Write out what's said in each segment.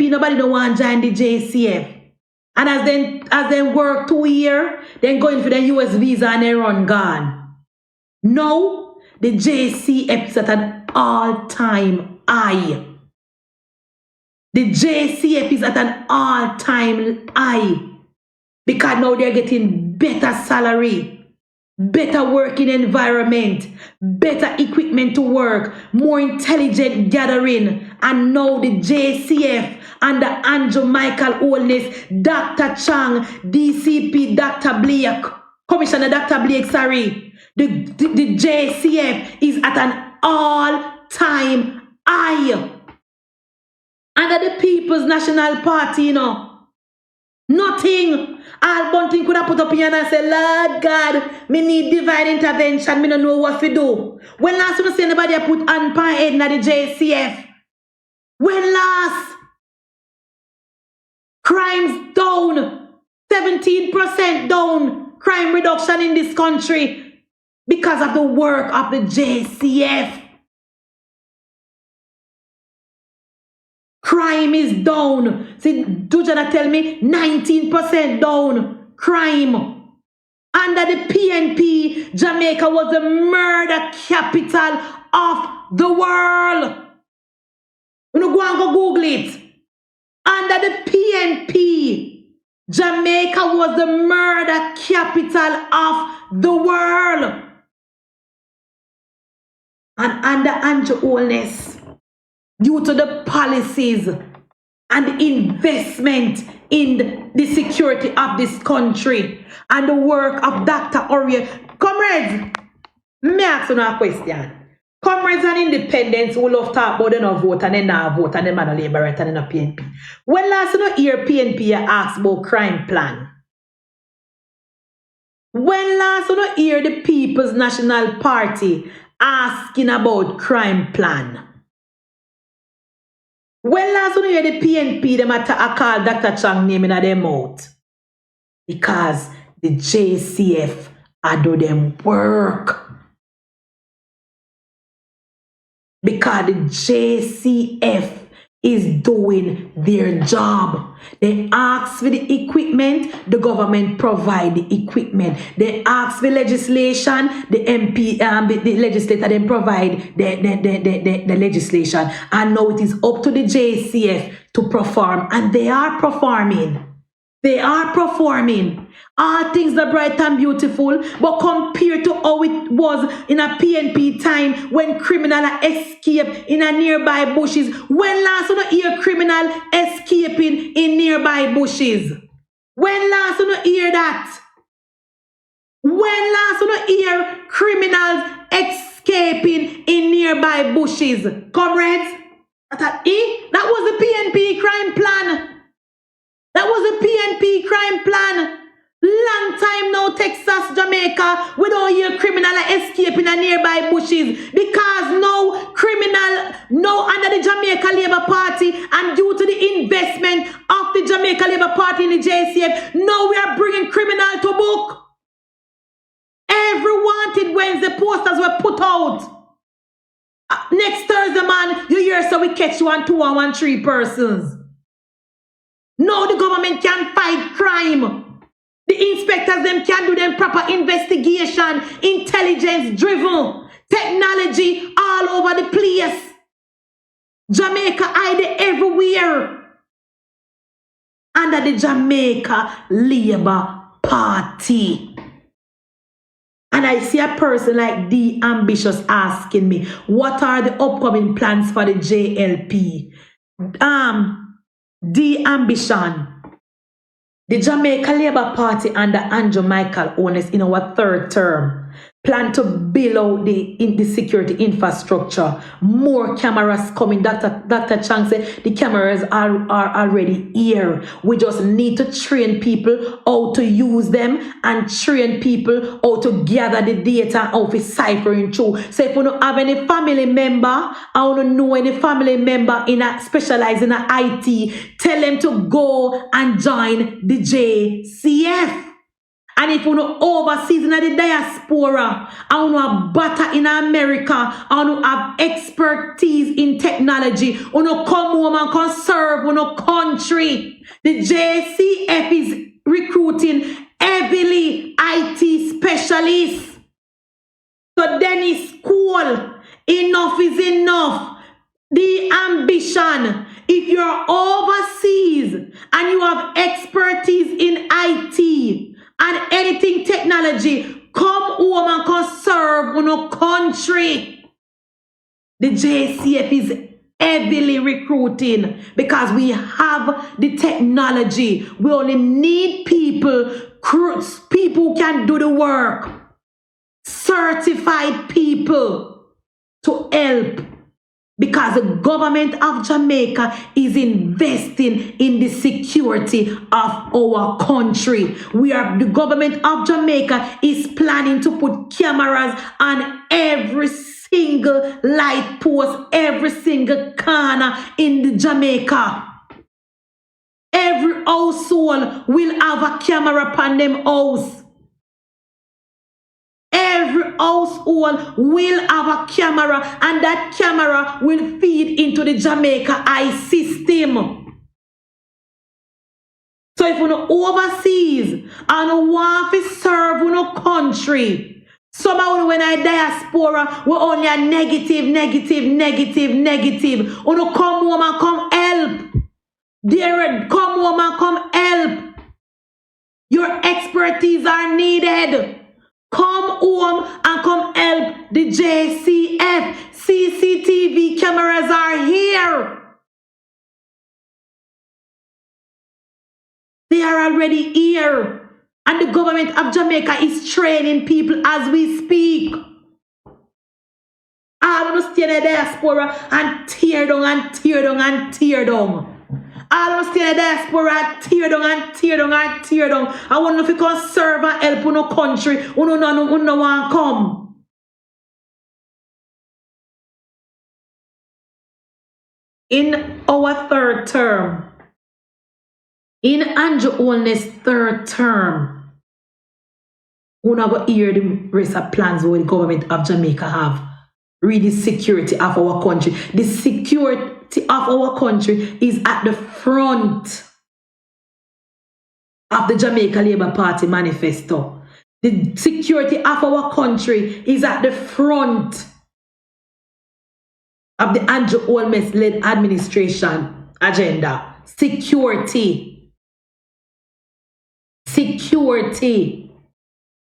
PNP, nobody don't want to join the JCF. And as then work 2 years, then going for the US visa and they run gone. No, the JCF is at an all-time high. The JCF is at an all-time high. Because now they're getting better salary, better working environment, better equipment to work, more intelligent gathering. And now the JCF under Andrew Michael Holness, Dr. Chang, DCP Dr. Blake, Commissioner Dr. Blake, sorry. The JCF is at an all-time high. Under the People's National Party, you know. Nothing. All Bunting could have put up in and say, Lord God, me need divine intervention. Me don't know what to do. When last you see anybody put on pan head in the JCF? When last? Crimes down. 17% down. Crime reduction in this country. Because of the work of the JCF. Crime is down. See, do you not tell me 19% down crime. Under the PNP, Jamaica was the murder capital of the world. You know, go and go Google it. Under the PNP, Jamaica was the murder capital of the world. And under Andrew Holness, due to the policies and the investment in the security of this country and the work of Dr. Oriel. Comrades, me ask you a question. Comrades and independents who love talk about they no vote and they not vote and they man a labor and they no PNP. When last you no hear PNP ask about crime plan? When last you no hear the People's National Party asking about crime plan? When last you hear the PNP, them call Dr. Chang name in their mouth? Because the JCF do them work. Because the JCF is doing their job. They ask for the equipment, the government provide the equipment. They ask for legislation, the MP, the legislator then provide the legislation. And now it is up to the JCF to perform. And they are performing. They are performing. All things are bright and beautiful, but compared to how it was in a PNP time when criminal escape in a nearby bushes. When last you not hear criminal escaping in nearby bushes? When last you not hear that? When last you not hear criminals escaping in nearby bushes? Comrades, that was the PNP crime plan. That was the PNP crime plan. Long time now, Texas, Jamaica, we don't hear criminal escaping in nearby bushes because no criminal, no under the Jamaica Labour Party and due to the investment of the Jamaica Labour Party in the JCF, now we are bringing criminal to book. Every wanted Wednesday posters were put out. Next Thursday, man, you hear so we catch 1, 2, and 1, 3 persons. No, the government can fight crime. The inspectors them can do them proper investigation, intelligence driven, technology all over the place. Jamaica hide everywhere. Under the Jamaica Labour Party. And I see a person like D Ambitious asking me, what are the upcoming plans for the JLP? D Ambition. The Jamaica Labour Party under Andrew Michael Holness in our 3rd term plan to build out the security infrastructure. More cameras coming. Dr. Chang said the cameras are already here. We just need to train people how to use them and train people how to gather the data and how to ciphering through. So if you don't have any family member, I don't know any family member in a specialized in a IT, tell them to go and join the JCF. And if you know overseas in the diaspora, and you have butter in America, and you have expertise in technology, you come home and can serve your country. The JCF is recruiting heavily IT specialists. So then it's cool. Enough is enough. The ambition. If you're overseas and you have expertise in IT and anything technology, come home and can serve your country. The JCF is heavily recruiting because we have the technology. We only need people who can do the work. Certified people to help. Because the government of Jamaica is investing in the security of our country. The government of Jamaica is planning to put cameras on every single light post, every single corner in the Jamaica. Every household will have a camera upon them house. Every household will have a camera, and that camera will feed into the Jamaica eye system. So if you're overseas and you want to serve your country, somehow when I diaspora, we're only a negative. You come home and come help. Dear, come home and come help. Your expertise are needed. Come home and come help the JCF. CCTV cameras are here. They are already here. And the government of Jamaica is training people as we speak. I want to stay in the diaspora and tear down. I want to stay in the diaspora, tear down. I want to if you can serve and help in our country. You no want to come. In our third term, in Andrew Holness' third term, we never hear the rest of plans what the government of Jamaica have. Read the security of our country. The security of our country is at the front of the Jamaica Labour Party manifesto. The security of our country is at the front of the Andrew Holness-led administration agenda. Security.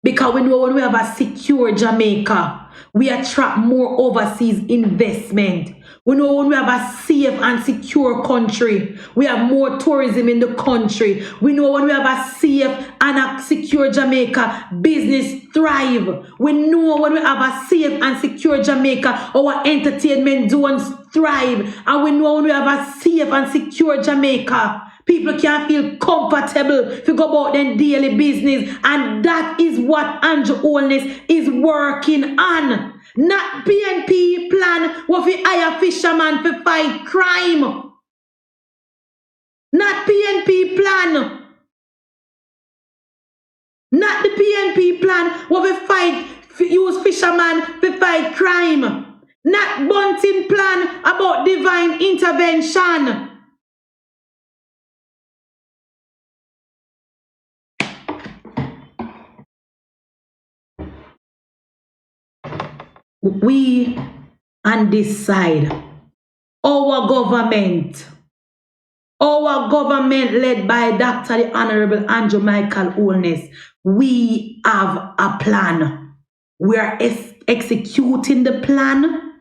Because we know when we have a secure Jamaica, we attract more overseas investment. We know when we have a safe and secure country, we have more tourism in the country. We know when we have a safe and a secure Jamaica, business thrive. We know when we have a safe and secure Jamaica, our entertainment zones thrive. And we know when we have a safe and secure Jamaica, people can feel comfortable to go about their daily business. And that is what Andrew Holness is working on. Not PNP plan what we hire fishermen to fight crime. Not PNP plan. Not the PNP plan what we fight use fishermen to fight crime. Not Bunting plan about divine intervention. We on this side, our government led by Dr. the Honorable Andrew Michael Holness, we have a plan. We are executing the plan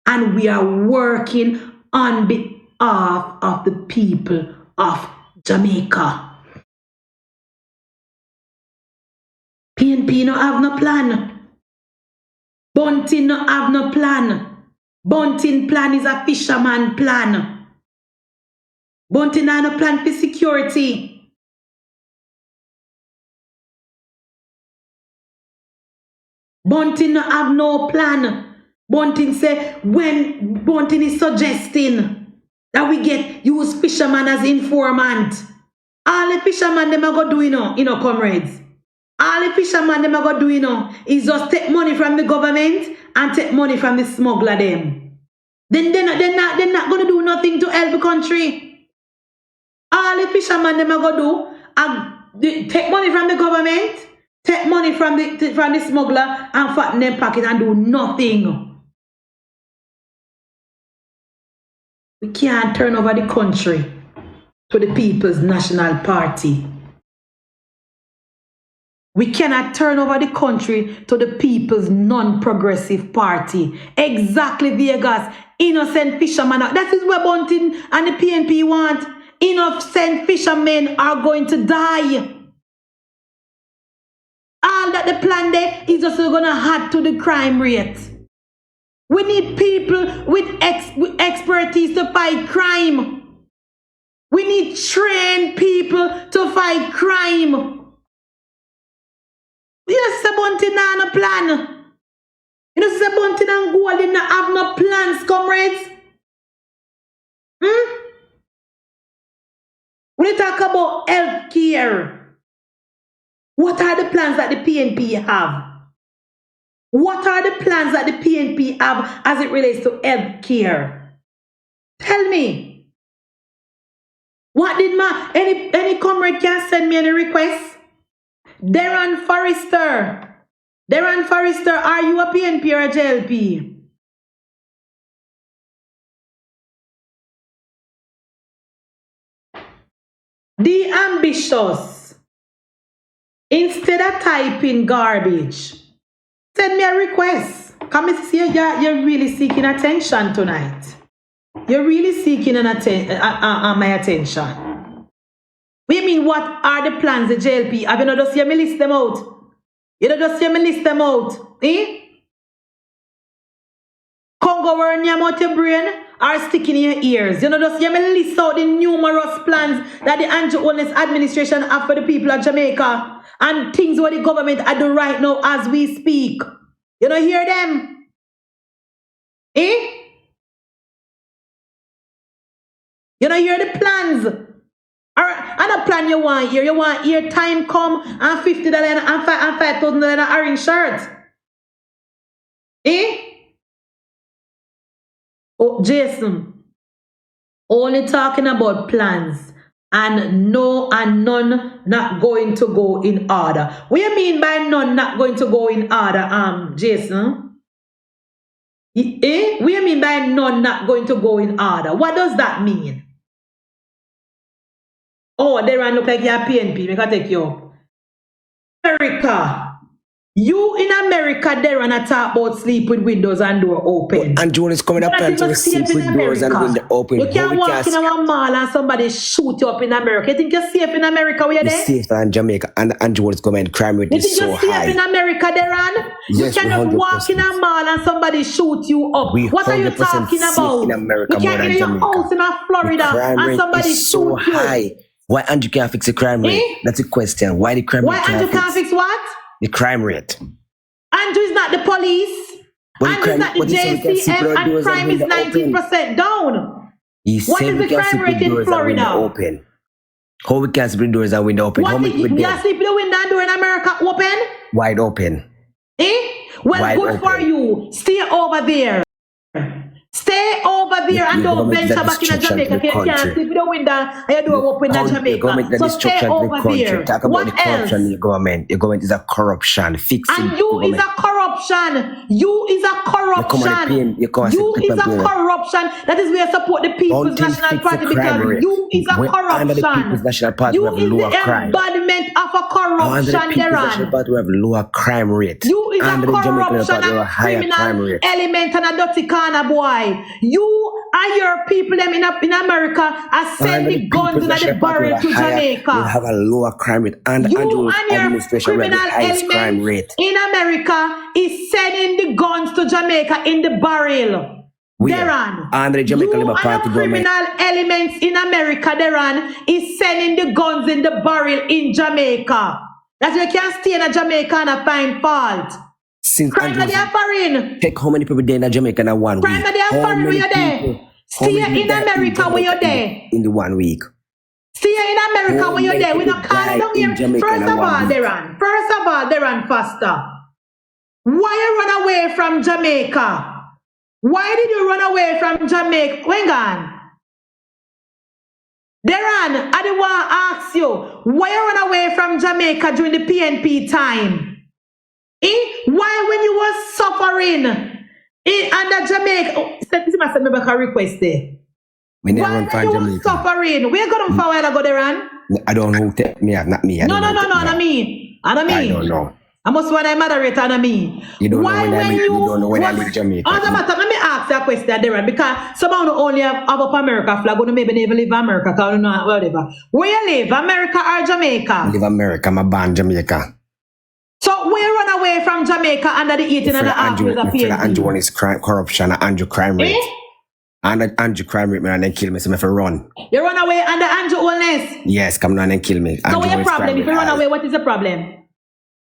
and we are working on behalf of the people of Jamaica. PNP no have no plan. Bunting no have no plan. Bunting plan is a fisherman plan. Bunting have no plan for security. Bunting no have no plan. Bunting say when Bunting is suggesting that we use fisherman as informant. All the fishermen them are go do comrades. All the fishermen them are going to do, you know, is just take money from the government and take money from the smuggler them. Then they're not going to do nothing to help the country. All the fishermen them are going to do, take money from the government, take money from the smuggler and fatten them pocket and do nothing. We can't turn over the country to the People's National Party. We cannot turn over the country to the People's Non-Progressive Party. Exactly, Vegas. Innocent fishermen. That is what Bunting and the PNP want. Innocent fishermen are going to die. All that the plan there is just going to add to the crime rate. We need people with expertise to fight crime. We need trained people to fight crime. You know, say Bunting on a plan. You know, say Bunting and Gold did not have no plans, comrades. When you talk about health care, what are the plans that the PNP have? What are the plans that the PNP have as it relates to health care? Tell me. What did any comrade can send me any requests? Darren Forrester, are you a PNP or a JLP? The ambitious, instead of typing garbage, send me a request. Come and see you're really seeking attention tonight. You're really seeking my attention. We mean, what are the plans the JLP? Have you not just hear me list them out? You don't just hear me list them out. Congo word out your brain or sticking in your ears. You know, just hear me list out the numerous plans that the Andrew Holness administration have for the people of Jamaica and things what the government are doing right now as we speak. You don't hear them? You don't hear the plans? And a plan you want here. You want here time come and $50 and $5,000 orange shirt. Oh, Jason. Only talking about plans and none not going to go in order. What do you mean by none not going to go in order, Jason? What do you mean by none not going to go in order? What does that mean? Oh, they look like you're PNP. We can take you up. America. You in America, they talk about sleep with windows and door open. And Joan is coming up and to sleep with doors and windows open. You can't walk in a mall and somebody shoot you up in America. You think you're safe in America where you're there? Safe in Jamaica. And Joan is coming, crime rate is so high. You think you're safe in America, Deran? Yes, you cannot walk in a mall and somebody shoot you up. What are you talking about? You can't get your house in Florida and somebody shoot you. Why Andrew can't fix the crime rate? That's a question. Why the crime rate Andrew can't fix what? The crime rate. Andrew is not the police. Andrew is not the JCF and crime is 19% down. What is the crime rate in Florida? Open. How we can sleep doors and window open? How we you sleep the window and door in America open? Wide open. Well, wide good open. For you. Stay over there. Stay over there and don't venture back in Jamaica. You can't sleep with the window and your door open in Jamaica. So stay over there. Talk about what the corruption in your government. Your government is a corruption. Fixing and you is a corruption. You is a corruption. You is a corruption. That is where I support the People's National Party because you is a corruption. You is the embodiment of a corruption, Deran. We have lower crime rate. You is a corruption and criminal element and a dirty corner boy. You and your people them in America are sending guns in the barrel to Jamaica. We have a lower crime rate and you and your criminal element in America is sending the guns to Jamaica in the barrel. Deran, and the Jamaican Labour Party criminal elements in America, Deran, is sending the guns in the barrel in Jamaica. That's why you can't stay in Jamaica and find fault. Since crime that they are foreign. Check how many people there in Jamaica in 1 week. Crime that they are foreign where you're there. Stay in America where you're there. In the 1 week. Stay you in America when you're there. We don't call it down here. First of all, Deran Foster. Why you run away from Jamaica? Why did you run away from Jamaica? Hang on. Deran, I didn't want to ask you, why you run away from Jamaica during the PNP time? Why when you were suffering under Jamaica? Let me make a request there. Why when you were suffering? Where go to forward go, Deran? I don't know. Not me. No, not me. I don't know. I must want a moderator on me. You don't know when I leave Jamaica. Let me ask you a question, Darren, because someone only have up America flag, or maybe never live America, because know whatever. Where you live, America or Jamaica? I live America. I'm born Jamaica. So where you run away from Jamaica under the 18 and a half years of PNP? Andrew one is corruption, Andrew crime rate. And Andrew crime rate, and then kill me, so I have to run. You run away under Andrew illness? Yes, come down and kill me. So what's your problem? If you run away, what is the problem?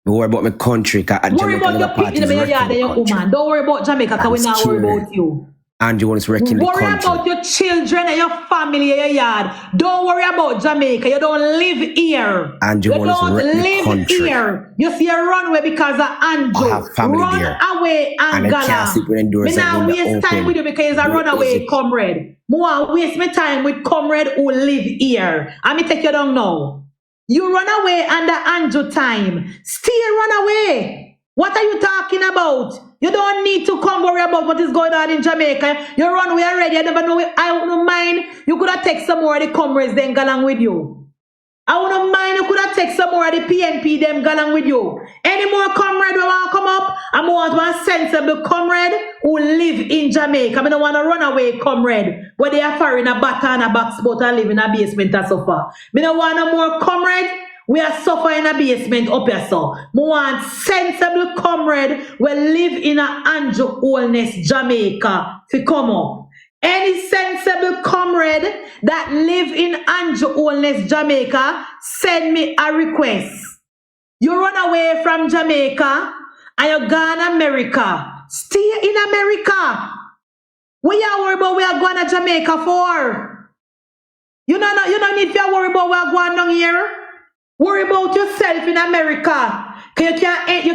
Don't worry about my country. Worry about your people in your yard and your woman. Don't worry about Jamaica, because we not worry about you. Andrew one is wrecking the country. Worry about your children and your family in your yard. Don't worry about Jamaica. You don't live here. Andrew you don't live here. You see a runway because of Andrew. I have family run there. away, Angala. I can't sleep with indoors. Me now waste time with you because it's a runaway comrade. More waste my time with comrade who live here. And me take you down now. You run away under Andrew time. Still run away. What are you talking about? You don't need to come worry about what is going on in Jamaica. You run away already. I never know. I don't mind. You could have taken some more of the comrades then go along with you. I wouldn't mind you could have taken some more of the PNP them go along with you. Any more comrade who want to come up? I want one sensible comrade who live in Jamaica. I don't want a runaway comrade where they are far in a bat and a box boat and live in a basement and so far. I don't want a more comrade. We are suffering in a basement up here, so. We want sensible comrade will live in a Andrew Holness, Jamaica, to come up. Any sensible comrade that live in Andrew Holness, Jamaica, send me a request. You run away from Jamaica and you gone to America. Stay in America. What you worry about we are going to Jamaica for? You don't need to worry about we are going down here. Worry about yourself in America. You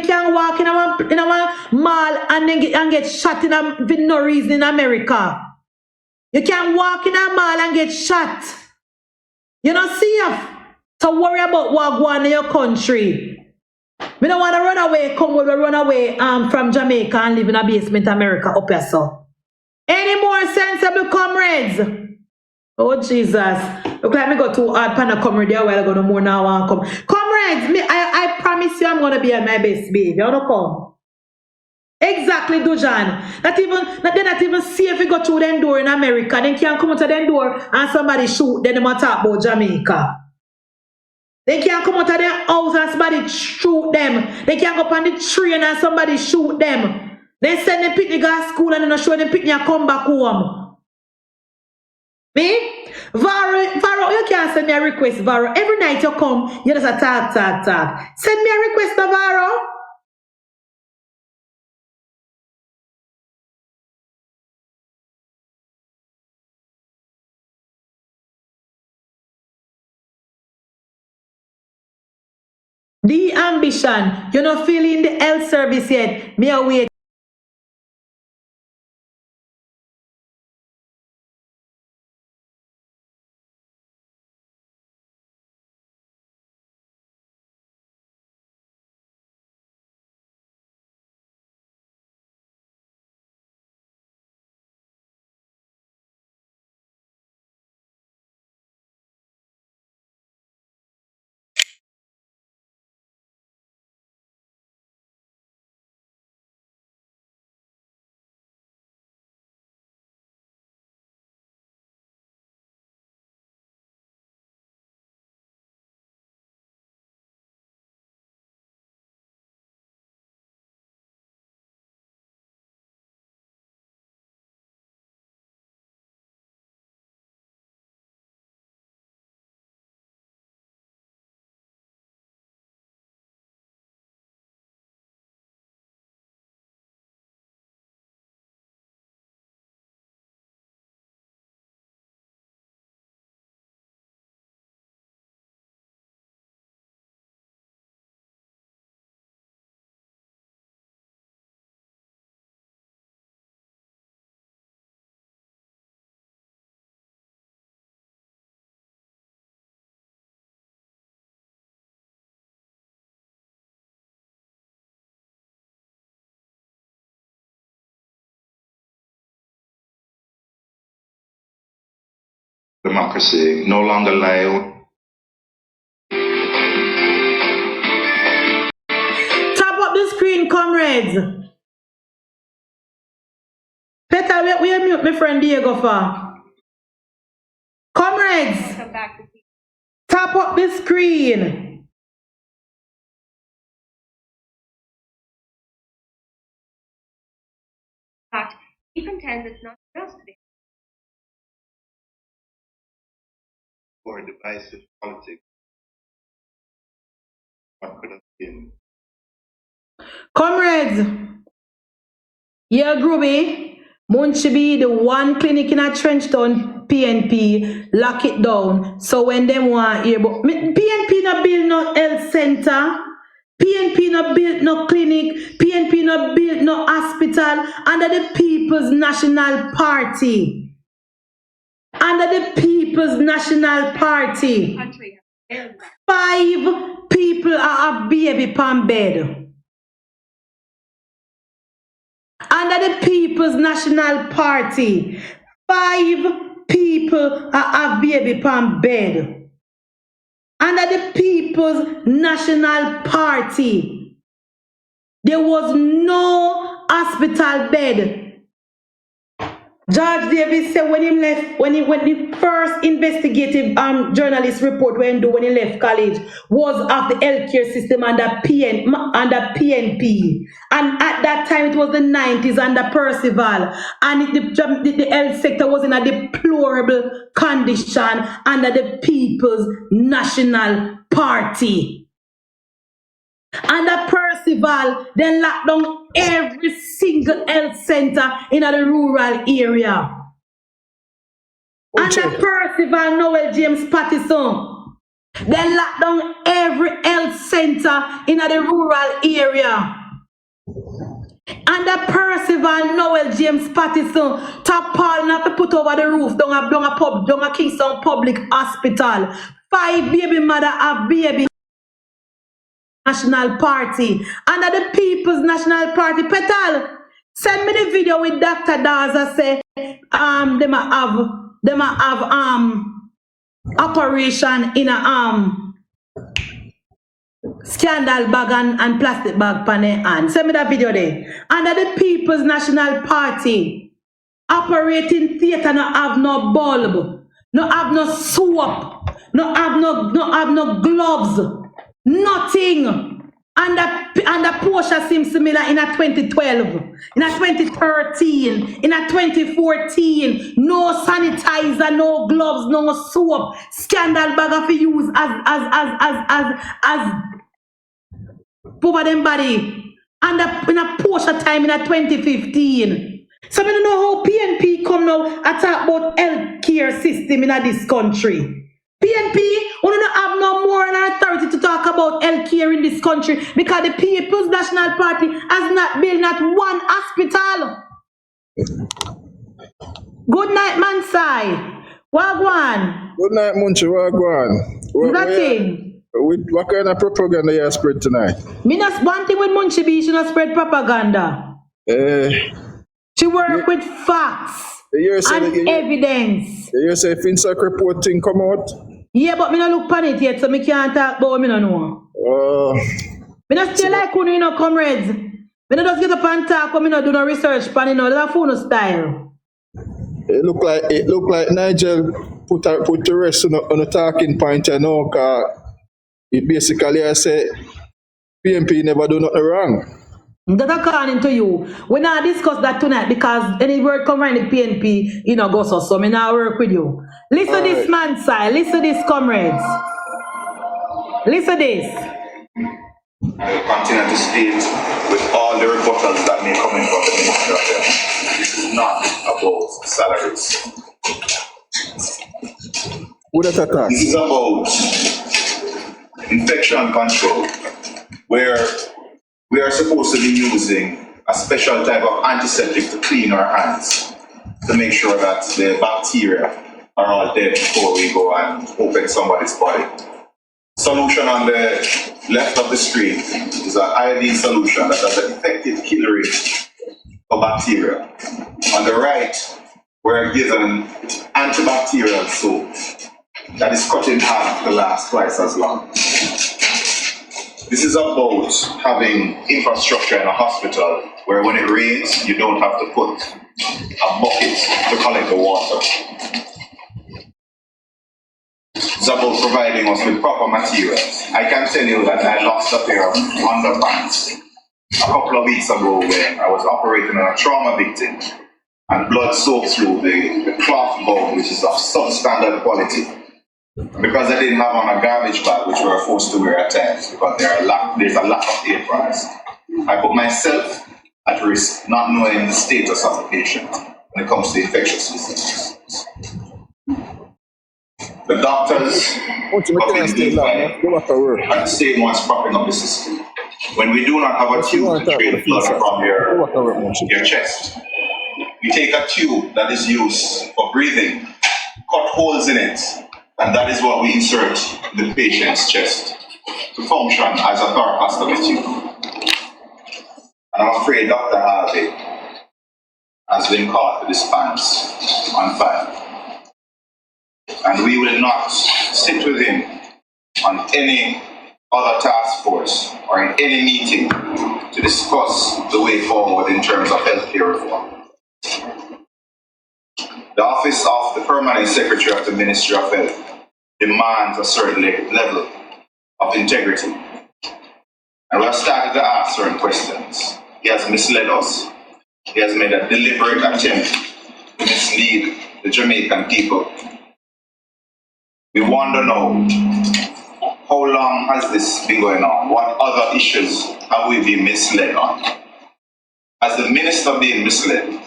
can't walk in a mall and get shot for no reason in America. You can't walk in a mall and get shot. You don't see it. So worry about what going on in your country. We don't want to run away, run away from Jamaica and live in a basement America up here, so. Any more sensible comrades? Oh Jesus. Look like me go too hard pan a comrade there while I go no more now and come. Comrades, I promise you I'm gonna be at my best, babe. You wanna come? Exactly, Dujan. They not even see if we go through them door in America. Then can't come out of them door and somebody shoot, then they might talk about Jamaica. They can't come out of their house and somebody shoot them. They can't go up on the train and somebody shoot them. They send them picnic to school and then show them picnic and come back home. Me? Varo, you can't send me a request, Varo. Every night you come, you just a talk. Send me a request, Varo. The ambition, you're not feeling the health service yet. Me a wait. democracy no longer lie. Tap up the screen, comrades. Peter, where mute my friend Diego for? Comrades, tap up the screen. But he contends it's not just the For divisive politics. What could have been. Comrades, yeah, Groovy, munchieb, the one clinic in a Trenchtown, PNP, lock it down. So when them want here, but PNP not build no health center, PNP not build no clinic, PNP not build no hospital under the People's National Party. Under the People's National Party. country has failed. 5 people are a baby pan bed. Under the People's National Party, 5 people are a baby pan bed. Under the People's National Party, there was no hospital bed. George Davis said when he left, when the first investigative journalist report when he left college was of the healthcare system under PNP, and at that time it was the 90s under Percival, and the health sector was in a deplorable condition under the People's National Party. Under Percival, they locked down every single health center in the rural area. Under Percival, Noel James Pattison, they locked down every health center in the rural area. Under Percival, Noel James Pattison, top Paul not to put over the roof down a Kingston Public Hospital. 5 baby mother have baby. National Party. Under the People's National Party. Petal, send me the video with Dr. Daza say them have operation in a scandal bag and plastic bag pan and send me that video there. Under the People's National Party, operating theater no have no bulb, no have no soap, no have no gloves. Nothing. Under Portia seems similar in a 2012, in a 2013, in a 2014. No sanitizer, no gloves, no soap. Scandal bag of use as over them body. In a Portia time in a 2015. So I don't know how PNP come now and talk about healthcare system in this country. PNP, we don't have no more authority to talk about healthcare in this country because the People's National Party has not built not one hospital. Good night, Mansai. Wagwan. Good night, Munchi. Wagwan. Nothing. What kind of propaganda you spread tonight? Me not one thing with Munchi B, she not spread propaganda. She work with facts and evidence. You say FinSec report thing come out? Yeah, but me not look pan it yet, so me can't talk about me no know. Me not stay like you know, comrades. Me not just get up and talk, but me not do no research pan, you know, that's a phone style. It look like Nigel put the rest on a talking point, you know, cause it basically I say PNP never do nothing wrong. That according to you. We not discuss that tonight because any word come around the PNP, you know, go so me now work with you. Listen to this man side, listen to this comrades. Listen to this. I will continue to state with all the rebuttals that may come in from the Minister of Health. This is not about salaries. What is that? This is about infection control, where we are supposed to be using a special type of antiseptic to clean our hands to make sure that the bacteria are all dead before we go and open somebody's body. Solution on the left of the screen is an iodine solution that has an effective kill rate for bacteria. On the right were given antibacterial soap that is cut in half to last twice as long. This is about having infrastructure in a hospital where when it rains, you don't have to put a bucket to collect the water. It's about providing us with proper materials. I can tell you that I lost a pair of underpants a couple of weeks ago when I was operating on a trauma victim and blood soaked through the cloth bulb, which is of substandard quality. Because I didn't have on a garbage bag, which we were forced to wear at times, because there's a lack of aprons, I put myself at risk, not knowing the status of the patient when it comes to infectious diseases. The doctors are the same ones propping up the system. When we do not have a tube to drain blood from your chest, we take a tube that is used for breathing, cut holes in it, and that is what we insert in the patient's chest to function as a thoracostomy tube. And I'm afraid Dr. Harvey has been caught with his pants on fire. And we will not sit with him on any other task force or in any meeting to discuss the way forward in terms of healthcare reform. The Office of the Permanent Secretary of the Ministry of Health demands a certain level of integrity. And we have started to ask certain questions. He has misled us. He has made a deliberate attempt to mislead the Jamaican people. We wonder now, how long has this been going on? What other issues have we been misled on? Has the minister been misled?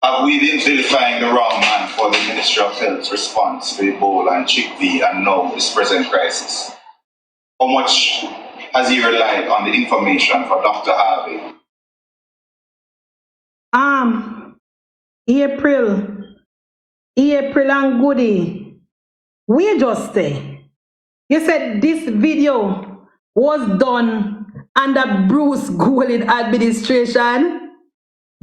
Have we been vilifying the wrong man for the Ministry of Health's response to Ebola and chickpea and now this present crisis? How much has he relied on the information for Dr. Harvey? April and Goody. We just say, you said this video was done under Bruce Golding administration.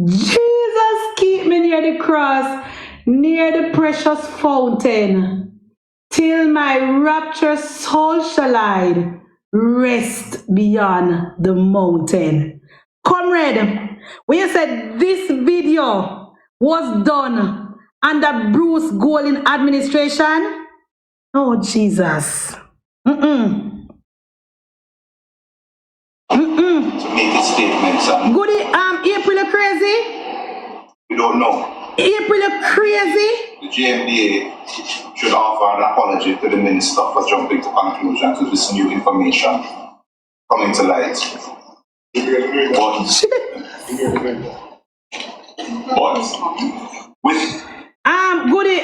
Jesus, keep me near the cross, near the precious fountain, till my rapturous soul shall hide, rest beyond the mountain. Comrade, when you said this video was done under Bruce Golding administration, oh Jesus. To make the statements. Goody, April, you crazy? We don't know. April, you crazy? The JMDA should offer an apology to the minister for jumping to conclusions with this new information coming to light. But with Goody,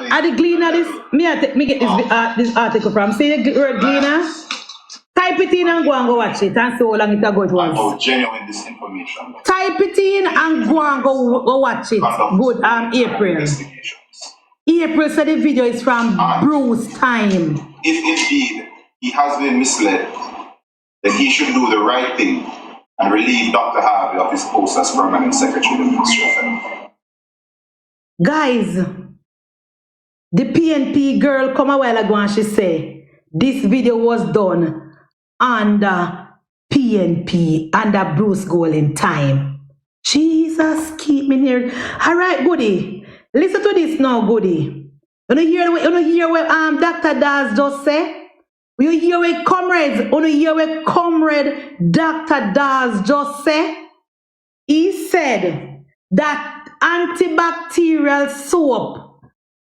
at the Gleaner, this me get this article from. See the word Gleaner? Type it in and go watch it and see how long it go it was. about genuine disinformation. Type it in and go watch it. Good, April. April said the video is from Bruce time. If indeed he has been misled, then he should do the right thing and relieve Dr. Harvey of his post as Permanent Secretary of the Ministry of Health. Guys, the PNP girl come a while ago and she say this video was done under PNP, under Bruce Golding time. Jesus, keep me near. All right, Goody. Listen to this now, Goody. You hear what Dr. Daz just say? You hear what comrades? You hear what comrade Dr. Daz just say? He said that antibacterial soap,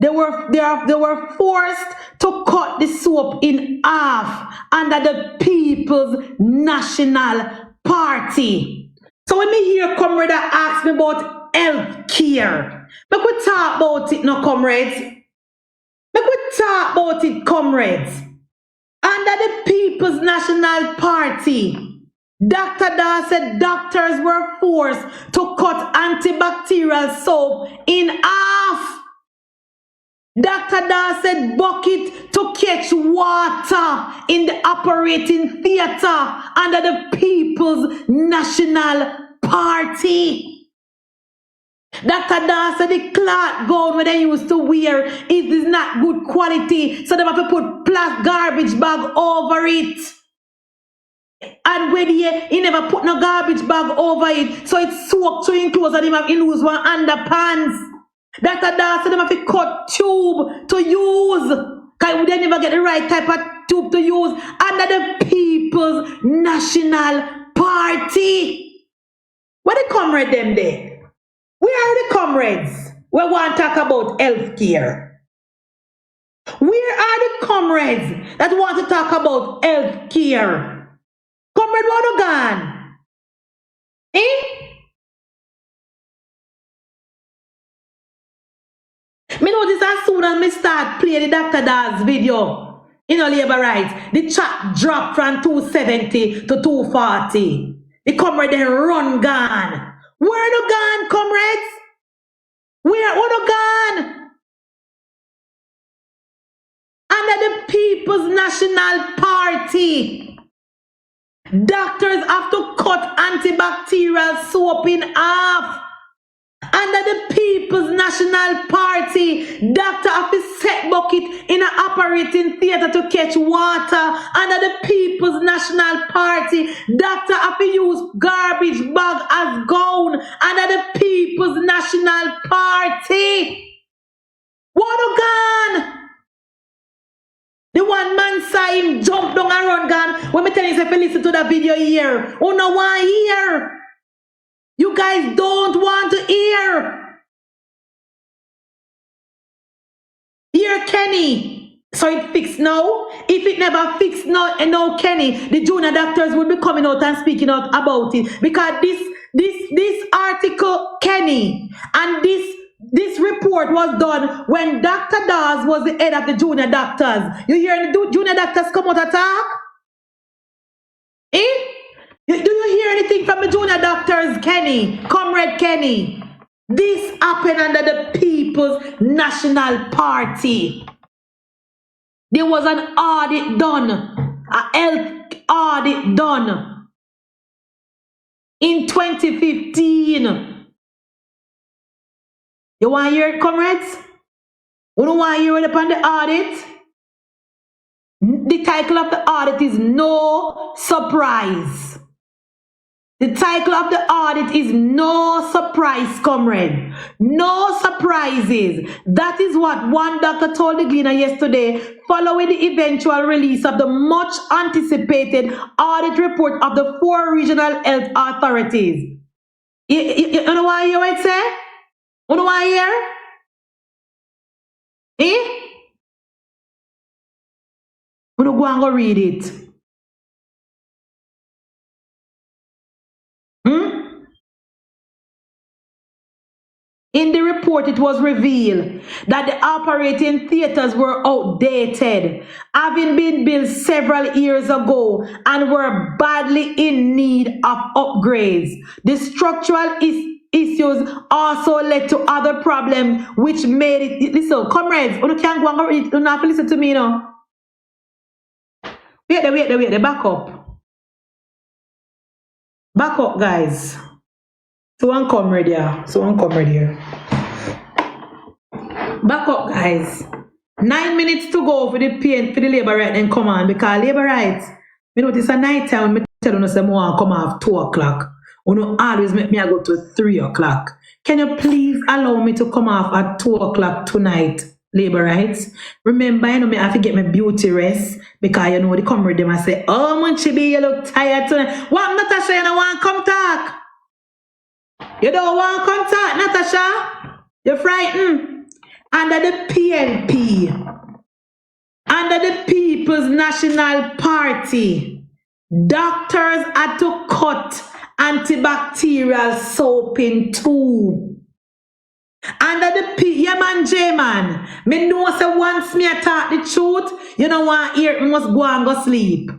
they were forced to cut the soap in half under the People's National Party. So when me hear comrade ask me about health care, make we talk about it now, comrades. Make we talk about it, comrades. Under the People's National Party, Dr. Da said doctors were forced to cut antibacterial soap in half. Dr. Da said bucket to catch water in the operating theater under the People's National Party. Dr. Das said the cloth gown when they used to wear is not good quality, so they have to put garbage bag over it. And when he never put no garbage bag over it, so it's soaked to him clothes and he lose one underpants. Dr. Das said they have to cut tube to use, because they never get the right type of tube to use under the People's National Party. Where the comrade them there? Where are the comrades? We want to talk about healthcare. Where are the comrades that want to talk about healthcare? Comrade, what you gone? Eh? Me notice as soon as me start playing the Dr. Daz video, labor rights, the chat dropped from 270 to 240. The comrade then run gone. Where you gone, comrades? Where you gone? Under the People's National Party, doctors have to cut antibacterial soap in half. Under the People's National Party, doctor have to set bucket in an operating theater to catch water. Under the People's National Party, doctor have to use garbage bag as gown. Under the People's National Party. What a gun! The one man saw him jump down and run gun. When me tell you if you listen to that video here, oh no one hear. You guys don't want to hear. Hear Kenny. So it fixed now. If it never fixed now, and now Kenny, the junior doctors would be coming out and speaking out about it. Because this article, Kenny, and this report was done when Dr. Dawes was the head of the junior doctors. You hear the junior doctors come out and talk? Eh? Do you hear anything from the junior doctors, Kenny? Comrade Kenny. This happened under the People's National Party. There was an audit done, a health audit done in 2015. You want to hear it, comrades? You don't want to hear it upon the audit? The title of the audit is No Surprise. The title of the audit is No Surprise, comrade. No surprises. That is what one doctor told the Gleaner yesterday following the eventual release of the much anticipated audit report of the 4 regional health authorities. You know why you hear it say? You know why you hear? Eh? You know, go and go read it. In the report, it was revealed that the operating theaters were outdated, having been built several years ago and were badly in need of upgrades. The structural issues also led to other problems which made it... Listen, comrades, you can't go and read it. You don't have to listen to me now. Wait, back up. Back up, guys. So one comrade here. Back up, guys. 9 minutes to go for the labor right and come on, because labor rights, you know, it's a night time. Me tell you say more come off 2 o'clock. You know, always make me go to 3 o'clock. Can you please allow me to come off at 2 o'clock tonight, labor rights? Remember, you know, me have to get my beauty rest, because you know the comrade them I say, oh munchieb, you look tired tonight. What, Natasha, you don't want to come talk? You don't want to come talk, Natasha? You're frightened? Under the PNP, under the People's National Party, doctors had to cut antibacterial soap in 2. Under the yeah man, J-man, me know say once me I talk the truth, you don't want to hear, me must go and go sleep.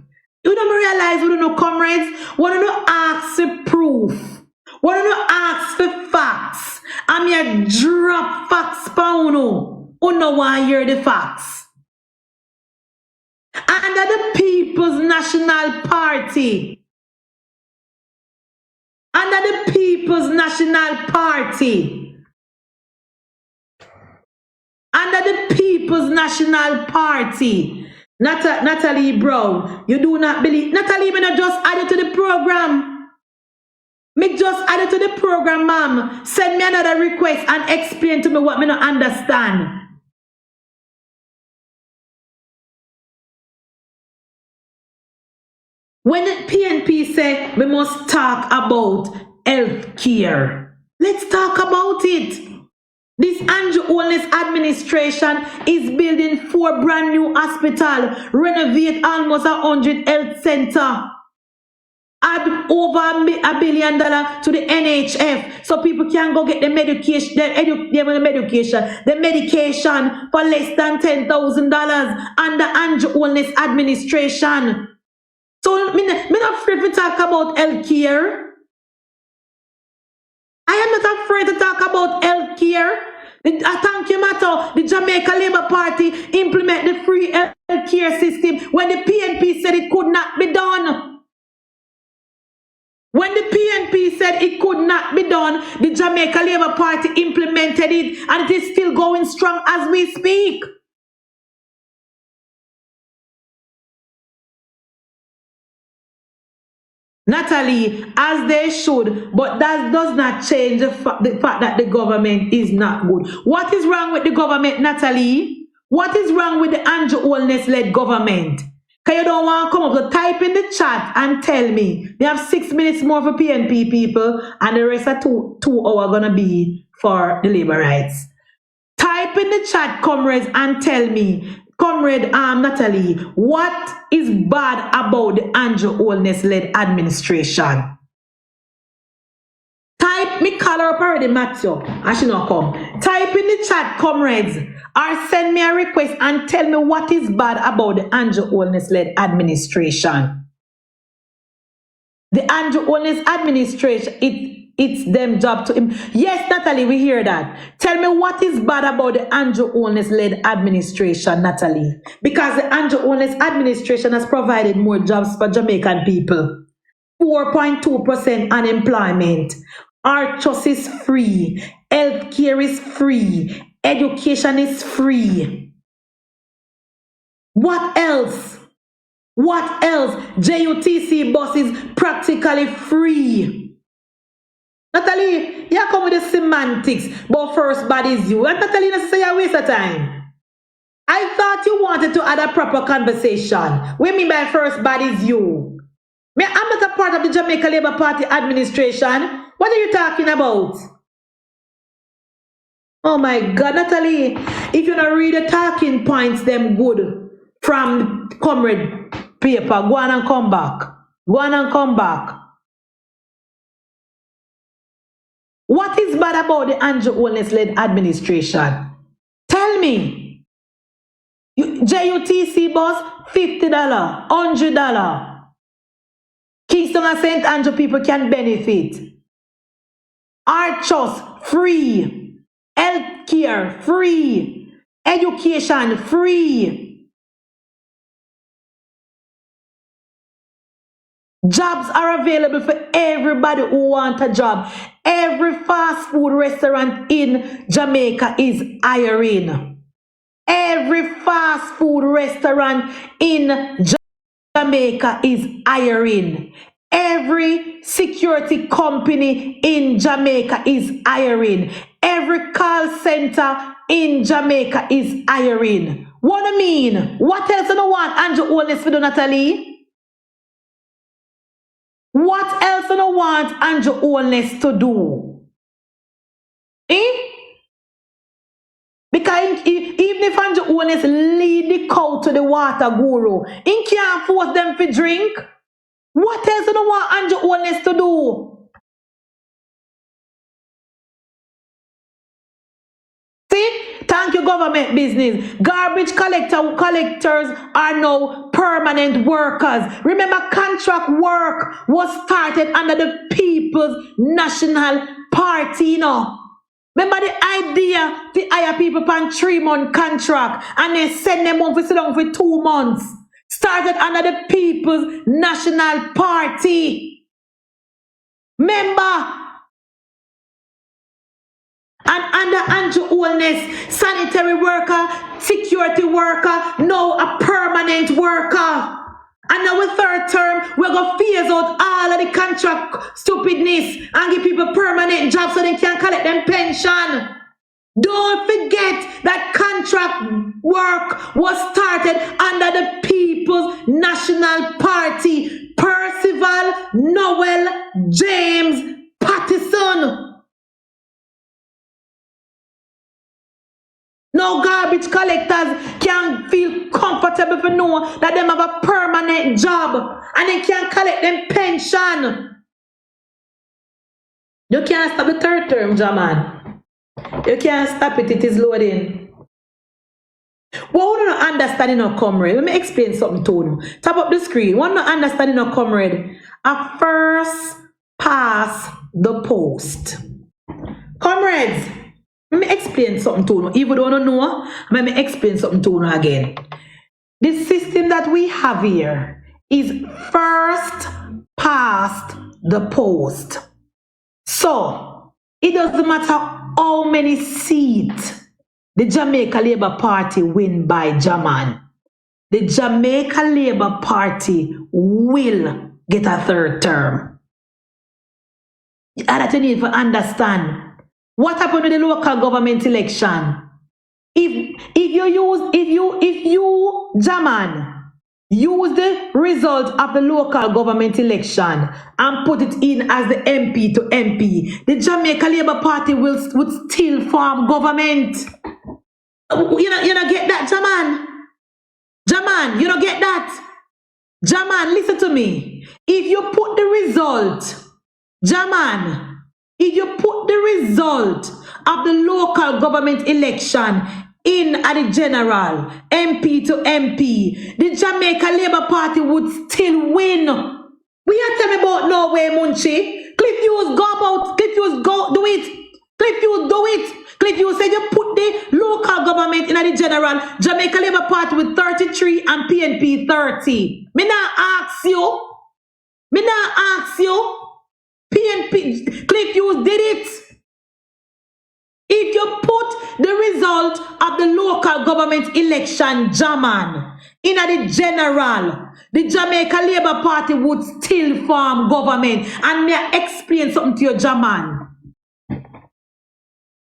You don't realize, you don't know, comrades, what do you ask for proof? What do you ask for facts? I'm here drop facts for you. You know why hear the facts. Under the People's National Party. Under the People's National Party. under the People's National Party. Natalie Brown, you do not believe. Natalie, me not just add it to the program. Me just add it to the program, ma'am. Send me another request and explain to me what me not understand. When the PNP say we must talk about health care, let's talk about it. This Andrew Holness administration is building 4 brand new hospitals, renovate almost 100 health centers, add over $1 billion to the NHF so people can go get the medication, the medication for less than $10,000 under Andrew Holness administration. So me not afraid to talk about health care. I am not afraid to talk about health care. Thank you, Matter. The Jamaica Labour Party implement the free health care system when the PNP said it could not be done. When the PNP said it could not be done, the Jamaica Labour Party implemented it, and it is still going strong as we speak. Natalie, as they should, but that does not change the fact that the government is not good. What is wrong with the government, Natalie? What is wrong with the Andrew Holness-led government? Because you don't want to come up, so type in the chat and tell me. We have 6 minutes more for PNP people, and the rest of 2 hours going to be for the labor rights. Type in the chat, comrades, and tell me, Comrade Natalie, what is bad about the Andrew Holness-led administration? Type, me call her up already, Matthew, and she not come. Type in the chat, comrades, or send me a request and tell me what is bad about the Andrew Holness-led administration. The Andrew Holness administration, it's them job to him. Yes, Natalie, we hear that. Tell me what is bad about the Andrew Holness-led administration, Natalie. Because the Andrew Holness administration has provided more jobs for Jamaican people. 4.2% unemployment. Our trust is free. Healthcare is free. Education is free. What else? What else? JUTC bus is practically free. Natalie, you come with the semantics, but first bad is you. And Natalie, you say a waste of time. I thought you wanted to add a proper conversation. What I mean by first bad is you? I'm not a part of the Jamaica Labour Party administration. What are you talking about? Oh my God, Natalie, if you don't read the talking points, them good from comrade paper, go on and come back. Go on and come back. What is bad about the Andrew Holness-led administration? Tell me. JUTC bus, $50, $100. Kingston and St. Andrew people can benefit. Archos, free. Healthcare, free. Education, free. Jobs are available for everybody who wants a job. Every fast food restaurant in Jamaica is hiring. Every fast food restaurant in Jamaica is hiring. Every security company in Jamaica is hiring. Every call center in Jamaica is hiring. What do you mean? What else do you want Andrew Holness to do, Natalie? What else do you want Andrew Holness to do? Because even if Andrew Holness lead the cow to the water guru, he can't force them to drink. What else do you want Andrew Holness to do? See? Thank you, government business. Garbage collectors are now permanent workers. Remember, contract work was started under the People's National Party, you know. Remember the idea to hire people on 3-month contract and then send them home for sit down for 2 months. Started under the People's National Party. Remember? And under Andrew Holness, sanitary worker, security worker, now a permanent worker. And now with third term, we're going to phase out all of the contract stupidness and give people permanent jobs so they can collect them pension. Don't forget that contract work was started under the People's National Party. Percival Noel James Pattison. No garbage collectors can feel comfortable to know that them have a permanent job and they can collect them pension. You can't stop the third term, Jaman. You can't stop it, it is loading. What we don't understand in our comrade, let me explain something to you. Tap up the screen. What we don't understand in our comrade, a first past the post. Comrades, let me explain something to you. If you don't know, let me explain something to you again. The system that we have here is first past the post. So, it doesn't matter how many seats the Jamaica Labour Party win by Jaman. The Jamaica Labour Party will get a third term. And that you need to understand. What happened with the local government election? If you Jaman use the result of the local government election and put it in as the MP to MP, the Jamaica Labour Party would still form government. You don't get that, Jaman? Jaman, you don't get that? Jaman, listen to me. If you put the result, Jaman, if you put the result of the local government election in at the general, MP to MP, the Jamaica Labour Party would still win. We are telling about no way, Munchi. Cliff Hughes go about, Cliff Hughes go do it. Cliff Hughes do it. Cliff Hughes said you put the local government in at the general, Jamaica Labour Party with 33 and PNP 30. Me not ask you. Me not ask you. PNP, Cliff Hughes did it. If you put the result of the local government election, Jaman, in the general, the Jamaica Labour Party would still form government. And may I explain something to you, Jaman?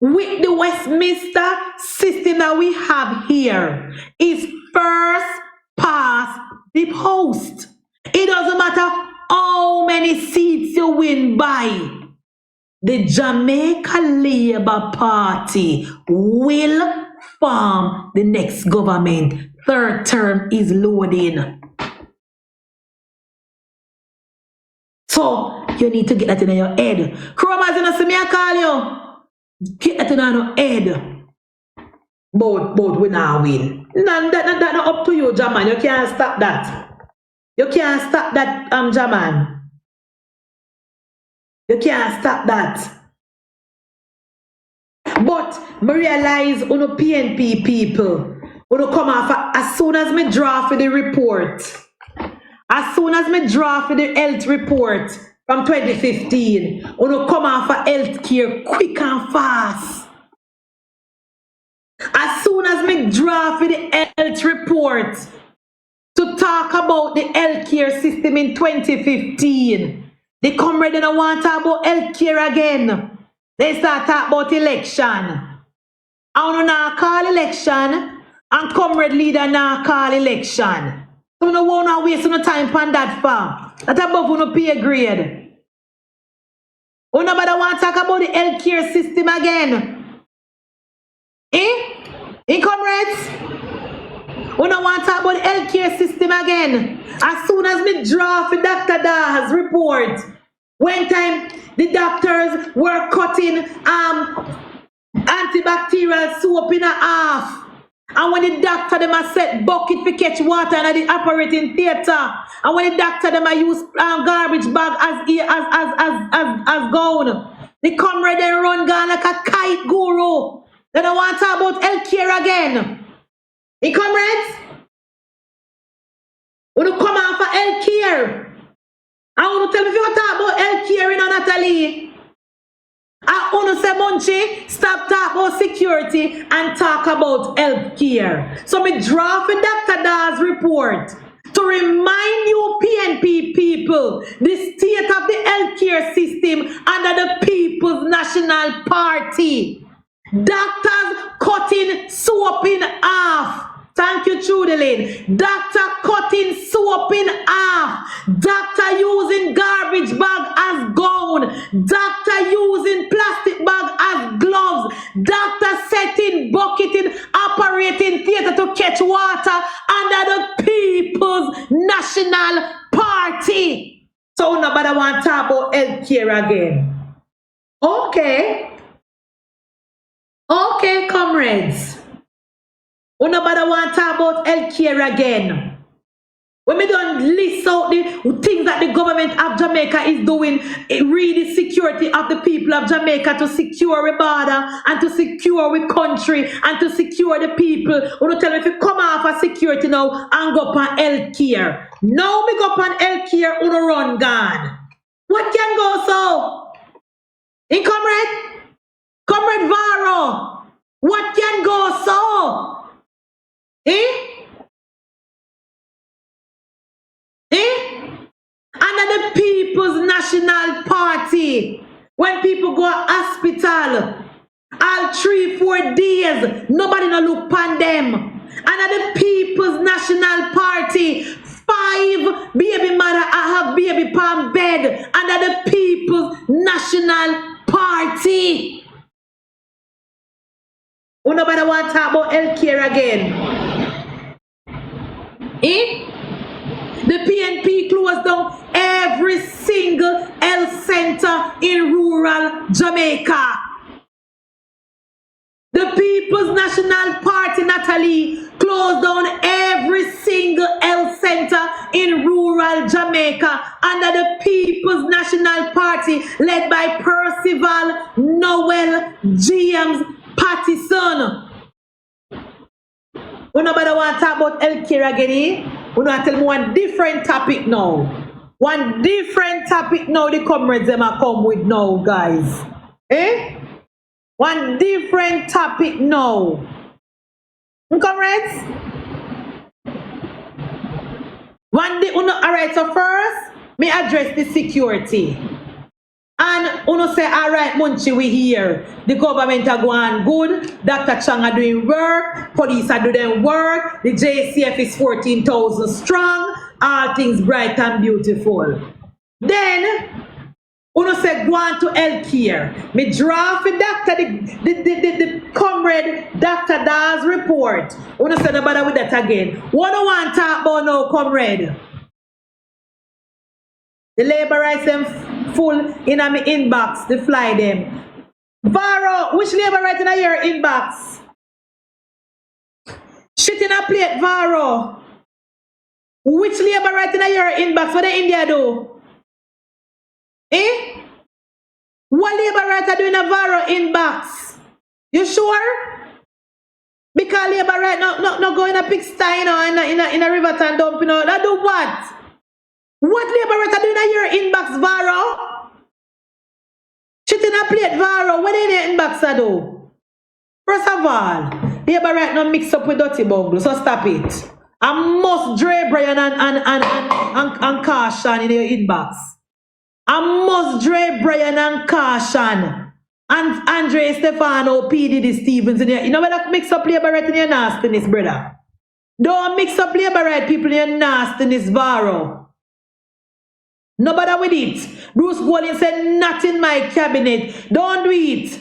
With the Westminster system that we have here, is first past the post. It doesn't matter how many seats you win by. The Jamaica Labour Party will form the next government. Third term is loading. So, you need to get that in your head. Chromas, you know, see me I call you. Get that in your head. But we now win. That's not up to you, Jaman. You can't stop that. You can't stop that, Jaman. You can't stop that. But I realize on the PNP people, when come off as soon as me draw for the report, as soon as me draw for the health report from 2015, when come off for health care quick and fast. As soon as me draw for the health report to talk about the healthcare system in 2015. They come ready and want to talk about healthcare again. They start talking about election. I want to now call election and comrade leader now call election. So no want to waste no time on that far. That above no pay grade. Oh, nobody want to talk about the healthcare system again. Eh, comrades? We don't want to talk about the healthcare system again. As soon as we draw for Dr. Dah's report, when time the doctors were cutting antibacterial soap in half. And when the doctor them a set bucket for catch water in the operating theater, and when the doctor them a use garbage bag as gown, the comrade they run gone like a kite guru. They don't want to talk about healthcare again. The comrades, when you come out for healthcare, I want to tell me if you talk about healthcare, you know, Natalie. I Uno say Munchie, stop talk about security and talk about health care. So me draft Dr. Da's report to remind you PNP people the state of the healthcare system under the People's National Party. Doctors cutting soap in half. Thank you, Chudilin. Doctor cutting soap in half. Doctor using garbage bag as gown. Doctor using plastic bag as gloves. Doctor setting bucket in operating theater to catch water under the People's National Party. So nobody want to talk about healthcare again. Okay, comrades. Nobody want to talk about healthcare again. When we don't list out the things that the government of Jamaica is doing, really security of the people of Jamaica to secure the border and to secure the country and to secure the people. We don't tell me if you come off of security now and go upon healthcare. Now we go upon healthcare, we run gone. What can go so? In Comrade Varo, what can go so? Under the People's National Party, when people go to hospital, all 3-4 days, nobody no look upon them. Under the People's National Party, 5 baby mother have baby palm bed. Under the People's National Party. Nobody want to talk about healthcare again. The PNP closed down every single health center in rural Jamaica. The People's National Party, Natalie, closed down every single health center in rural Jamaica under the People's National Party led by Percival Noel James Pattison. Nobody want to talk about healthcare again. We want to tell me one different topic now. One different topic now the comrades them are come with now, guys. One different topic now. Comrades? Alright, so first, me address the security. And uno say, all right, Munchie, we here. The government are going good. Dr. Chang are doing work. Police are doing work. The JCF is 14,000 strong. All things bright and beautiful. Then, uno say, go on to healthcare. Me draft the comrade Dr. Da's report. Uno say, no bother with that again. What do you want to talk about now, comrade? The labor rights them full in my inbox, they fly them. Varo, which labor right in your inbox? Shit in a plate, Varo. Which labor right in your inbox? What the India do? What labor right are doing a Varo inbox? You sure? Because labor right no go in a pigsty, you know, in a river and dump, you know. That do what? What labor right are doing in your inbox, Varo? Shit in a plate, Varo. What in your inbox I do? First of all, labor right now mix up with dirty bungle, so stop it. I must Dre Brian and Caution in your inbox. I must Dre Brian and Caution and Andre Stefano, P. Diddy Stevens in your. You know where that mix up labor right in your nastiness, brother? Don't mix up labor right people in your nastiness, Varo. No bother with it. Bruce Golding said, not in my cabinet. Don't do it.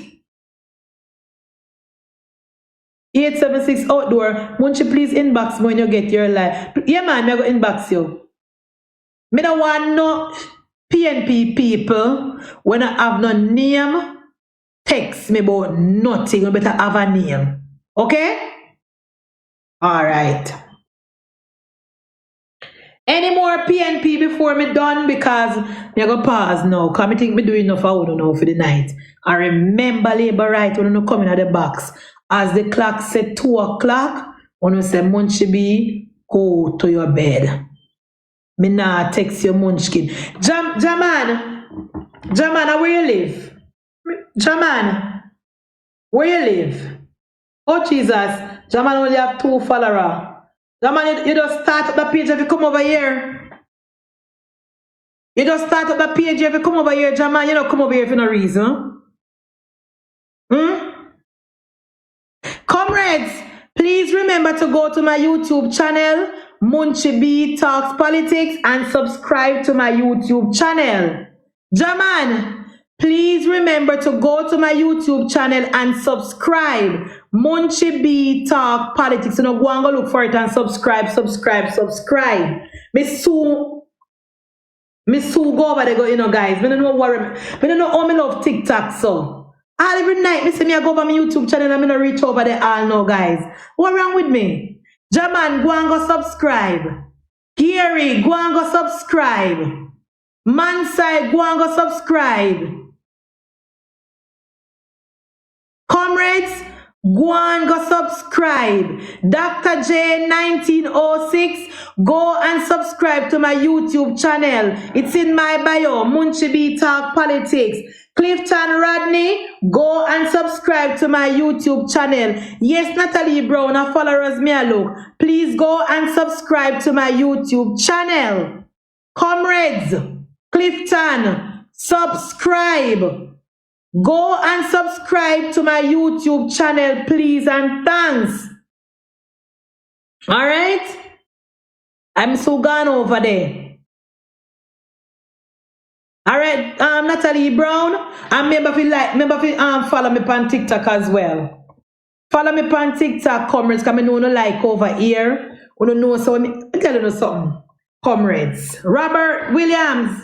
876 outdoor. Munchie, please inbox me when you get your life. Yeah, man, I'm going to inbox you. Me don't want no PNP people when I have no name. Text me about nothing. You better have a name. Okay? All right. Any more PNP before me done? Because I'm going to pause now. Because I think me doing enough I don't know for the night. I remember labor right when you come in at the box. As the clock said 2 o'clock, when you say Munchie, go to your bed. Me nah text your munchkin. Jaman, where you live? Jaman, where you live? Oh Jesus, Jaman only have 2 followers. Jaman, you just start up the page if you come over here. You just start up the page if you come over here, Jaman. You don't come over here for no reason. Comrades, please remember to go to my YouTube channel, munchieb Talks Politics, and subscribe to my YouTube channel. Jaman, please remember to go to my YouTube channel and subscribe. munchieb Talk Politics. So now go and go look for it and subscribe. Miss Sue go over there, go, you know, guys. I don't know worry. I don't know how I love TikTok, so. All every night, me say me I go over my YouTube channel and I'm gonna reach over there all now, guys. What wrong with me? Jaman, go and go subscribe. Gary, go and go subscribe. Manside, go and go subscribe. Comrades, go and go subscribe. Dr. J 1906, go and subscribe to my YouTube channel. It's in my bio, munchieb Talk Politics. Clifton Rodney, go and subscribe to my YouTube channel. Yes, Natalie Brown, a followers me a look. Please go and subscribe to my YouTube channel. Comrades, Clifton, subscribe. Go and subscribe to my YouTube channel, please, and thanks. All right? I'm so gone over there. All right, Natalie Brown, and remember if follow me on TikTok as well. Follow me on TikTok, comrades, because I know no like over here. You know, so I tell you something, comrades. Robert Williams,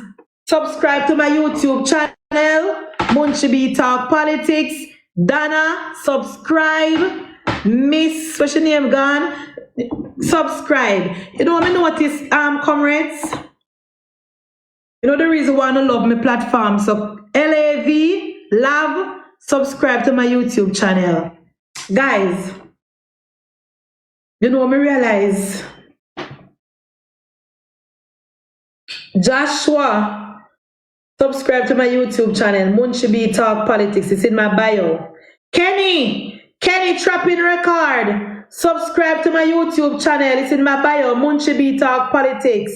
subscribe to my YouTube channel, munchieb Talk Politics. Dana, subscribe. Miss, what's your name gone? Subscribe. You know what I notice, comrades? You know the reason why I don't love my platform. So LAV, love, subscribe to my YouTube channel. Guys, you know me realize Joshua, subscribe to my YouTube channel, munchieb Talk Politics. It's in my bio. Kenny Trapping Record, subscribe to my YouTube channel. It's in my bio, munchieb Talk Politics.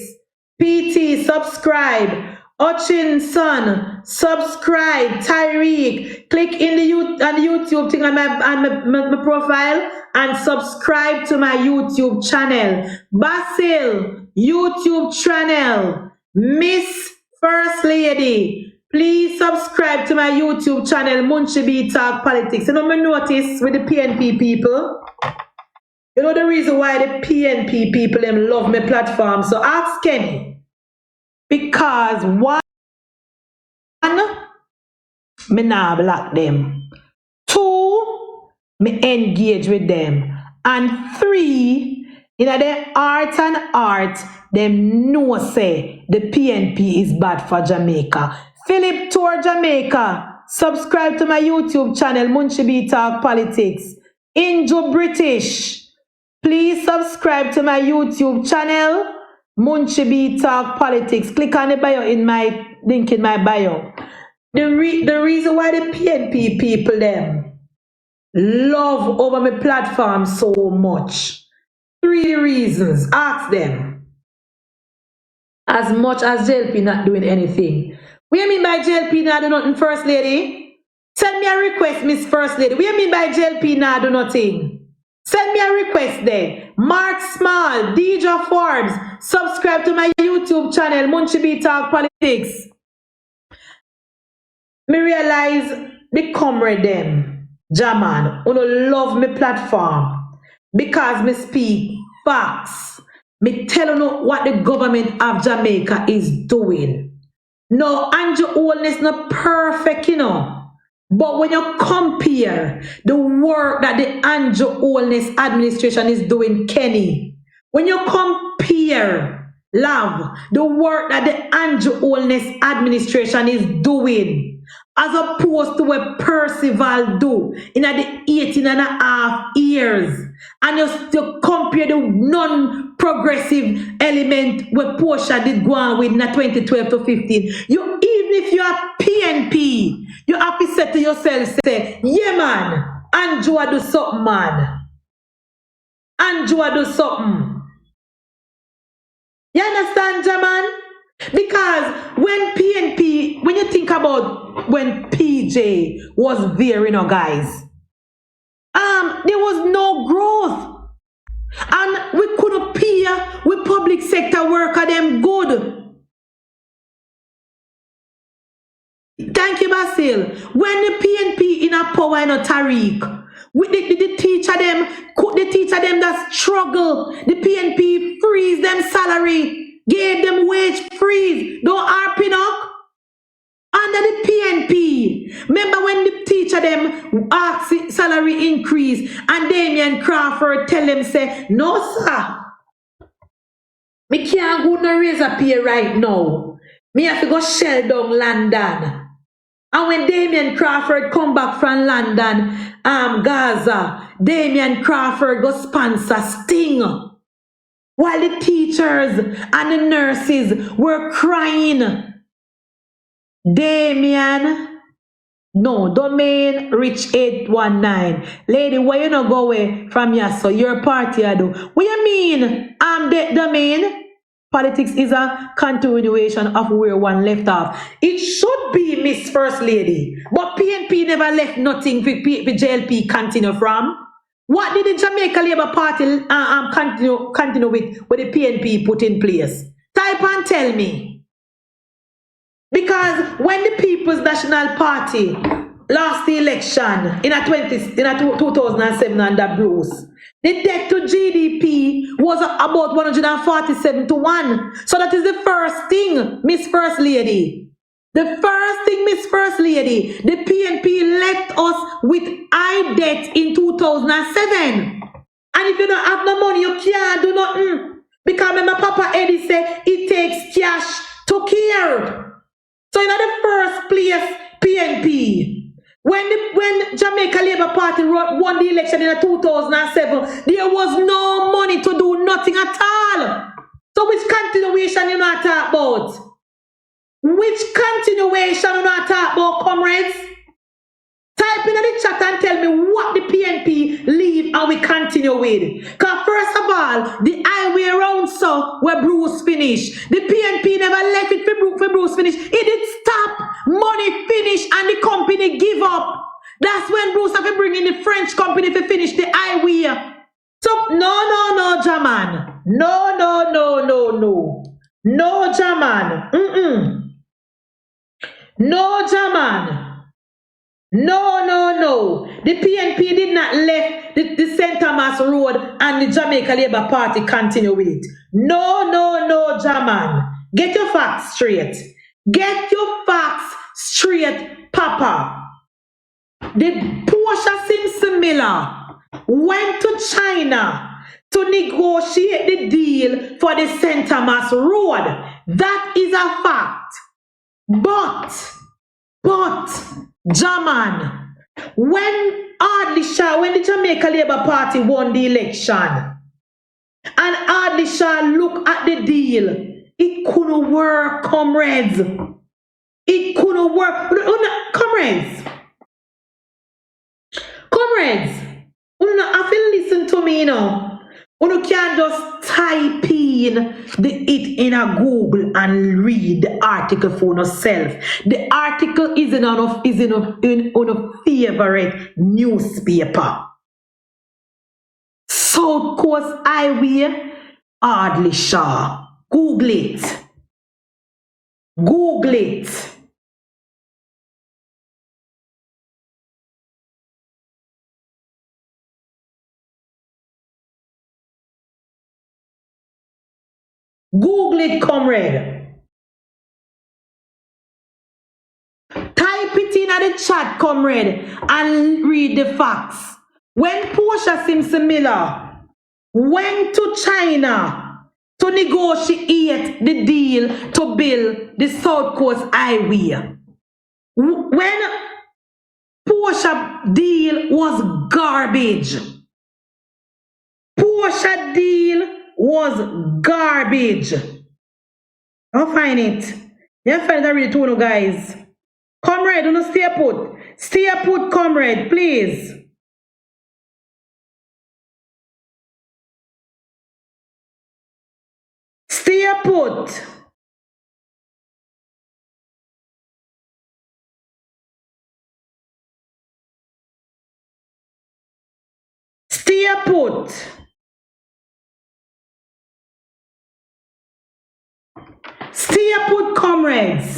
PT, subscribe. Hutchinson, subscribe. Tyreek, click in the YouTube thing on my profile and subscribe to my YouTube channel. Basil, YouTube channel. Miss First Lady, please subscribe to my YouTube channel, munchieb Talk Politics. You know, I notice with the PNP people, you know the reason why the PNP people them love my platform. So ask Kenny. Because one, me nah block them. 2, me engage with them. And 3, in their art, them know say the PNP is bad for Jamaica. Philip Tour Jamaica, subscribe to my YouTube channel, munchieb Talk Politics. Injo British, please subscribe to my YouTube channel, munchieb Talk Politics. Click on the bio in my link in my bio. The reason why the PNP people them love over my platform so much. 3 reasons. Ask them. As much as JLP not doing anything. What you mean by JLP not do nothing, First Lady? Send me a request, Miss First Lady. What you mean by JLP not do nothing? Send me a request there. Mark Small, DJ Forbes, subscribe to my YouTube channel, munchieb Talk Politics. Me realize the comrade them, Jaman, who love me platform because me speak facts. Me tell you what the government of Jamaica is doing. No, Andrew Holness not perfect, you know. But when you compare the work that the Andrew Holness administration is doing, Kenny, when you compare, love, the work that the Andrew Holness administration is doing, as opposed to what Percival do in the 18.5 years, and you compare the non-progressive element where Portia did go on with in 2012 to 15, even if you are PNP, you have to say to yourself, say, yeah man, Andrew do something, man. Andrew do something. You understand, Jaman? Because when PNP, when you think about when PJ was there, you know, guys, there was no growth. And we couldn't pay with public sector worker them good. Thank you, Basil. When the PNP in a power in a Tariq, the teacher them that struggle, the PNP freeze them salary, gave them wage freeze, don't harping up. Under the PNP, remember when the teacher them ask salary increase and Damian Crawford tell them say, no sir, me can't go no raise a pay right now. Me have to go shell down London. And when Damian Crawford come back from London, Gaza, Damian Crawford go sponsor Sting. While the teachers and the nurses were crying. Damian, no, domain rich 819. Lady, why you not go away from here? So your party I do. What you mean? The domain? Politics is a continuation of where one left off. It should be Miss First Lady. But PNP never left nothing for JLP continue from. What did the Jamaica Labour Party continue with the PNP put in place? Type and tell me. Because when the People's National Party lost the election in 2007 under Bruce, the debt to GDP was about 147 to 1. So that is the first thing, Miss First Lady. The first thing, Miss First Lady, the PNP left us with high debt in 2007. And if you don't have no money, you can't do nothing. Because my Papa Eddie said it takes cash to care. So in the first place, PNP, when Jamaica Labour Party won the election in 2007, there was no money to do nothing at all. So which continuation you not talk about? Which continuation you not talk about, comrades? Type in the chat and tell me what the PNP leave and we continue with. Because first of all, the highway around so where Bruce finished. The PNP never left it for Bruce finish. It did stop, money finish, and the company give up. That's when Bruce have to bring in the French company to finish the highway. So, no, Jaman. No. No, Jaman. No, Jaman. No. The PNP did not left the St. Thomas Road and the Jamaica Labour Party continue with it. No, Jaman. Get your facts straight. Get your facts straight, Papa. The Portia Simpson Miller went to China to negotiate the deal for the St. Thomas Road. That is a fact. But, Jaman, when the Jamaica Labour Party won the election, and Audley Shaw look at the deal, it couldn't work, comrades. It couldn't work. Comrades, you have to listen to me, you know. You can't just type in it in a Google and read the article for yourself. The article is in a favorite newspaper. South Coast Highway, Audley Shaw. Google it. Google it. Google it, comrade. Type it in at the chat, comrade, and read the facts. When Portia Simpson Miller went to China to negotiate the deal to build the South Coast Highway, when Portia deal was garbage, Portia deal was garbage. I'll find it. Yeah, find it really too, guys. Comrade, do not stay put. Stay put, comrade, please. Stay put. Stay put. Stay put, comrades.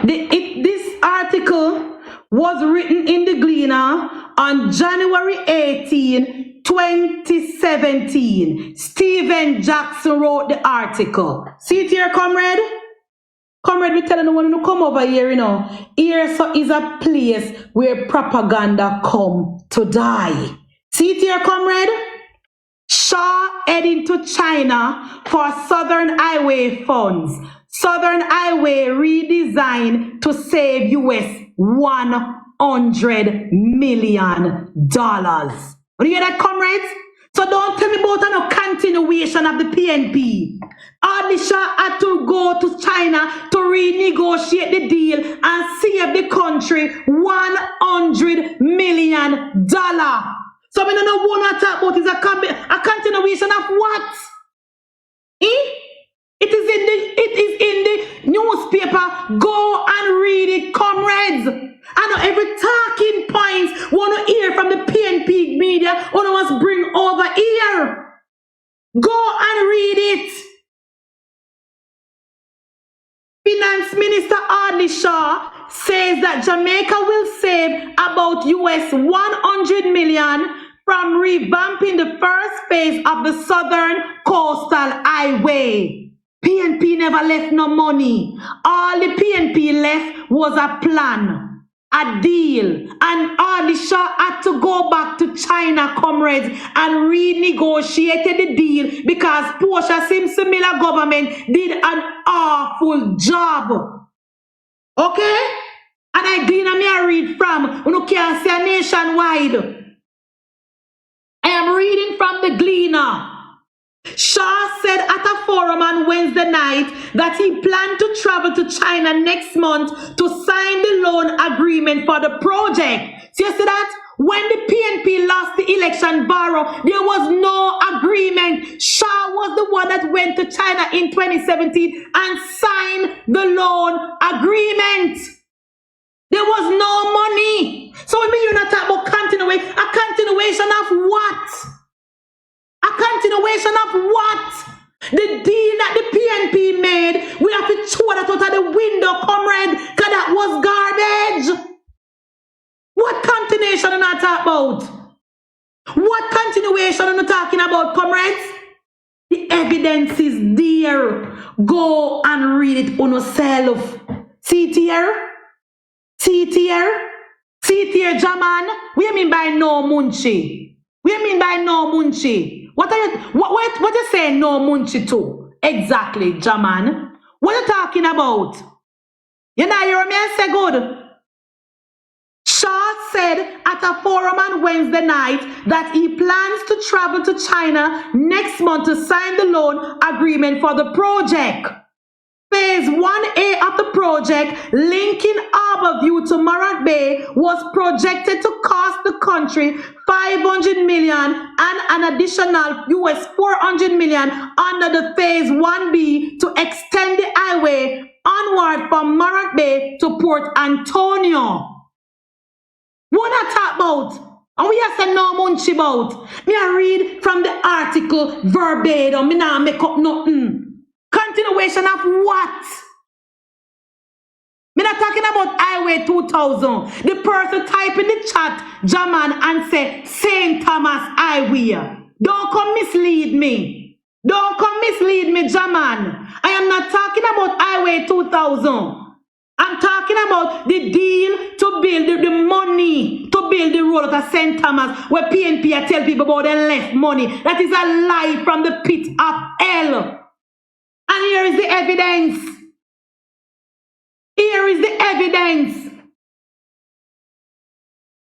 This article was written in the Gleaner on January 18, 2017. Stephen Jackson wrote the article. See it here, comrade? Comrade, we telling the one to come over here, you know. Here so is a place where propaganda come to die. See it here, comrade? Shaw heading to China for Southern Highway funds. Southern Highway redesigned to save US $100 million. Do you hear that, comrades? So don't tell me about a continuation of the PNP. Audit had to go to China to renegotiate the deal and save the country $100 million. So we don't know what to talk about is a continuation of what? It is in the newspaper. Go and read it, comrades. I know every talking points want to hear from the PNP media or wants bring over here. Go and read it. Finance Minister Audit says that Jamaica will save about US $100 million from revamping the first phase of the Southern Coastal Highway. PNP never left no money. All the PNP left was a plan, a deal, and Audit had to go back to China, comrades, and renegotiated the deal because Portia Simpson Miller government did an awful job. Okay? And I read from, you can't say nationwide. I am reading from the Gleaner. Shaw said at a forum on Wednesday night that he planned to travel to China next month to sign the loan agreement for the project. So you see that? When the PNP lost the election barrow, there was no agreement. Shaw was the one that went to China in 2017 and signed the loan agreement. There was no money. So when you're not talking about continuation, a continuation of what? A continuation of what? The deal that the PNP made, we have to throw that out of the window, comrade, because that was garbage. What continuation are you talking about? What continuation are you talking about, comrades? The evidence is there. Go and read it on yourself. See it here? See it here? See it here, Jaman? What do you mean by no munchieb? What do you mean by no munchieb? What you saying no munchieb to? Exactly, Jaman. What are you talking about? You know, you hear me say good. Shaw said at a forum on Wednesday night that he plans to travel to China next month to sign the loan agreement for the project. Phase 1A of the project, linking Harborview to Morant Bay, was projected to cost the country $500 million and an additional US $400 million under the Phase 1B to extend the highway onward from Morant Bay to Port Antonio. What I talk about? And we have said no munchieb about. Me I read from the article verbatim. Me now make up nothing. Continuation of what? Me not talking about Highway 2000. The person type in the chat, Jaman, and say St. Thomas Highway. Don't come mislead me. Don't come mislead me, Jaman. I am not talking about Highway 2000. I'm talking about the deal to build the money to build the road at St. Thomas, where PNP tell people about the left money. That is a lie from the pit of hell. And here is the evidence. Here is the evidence.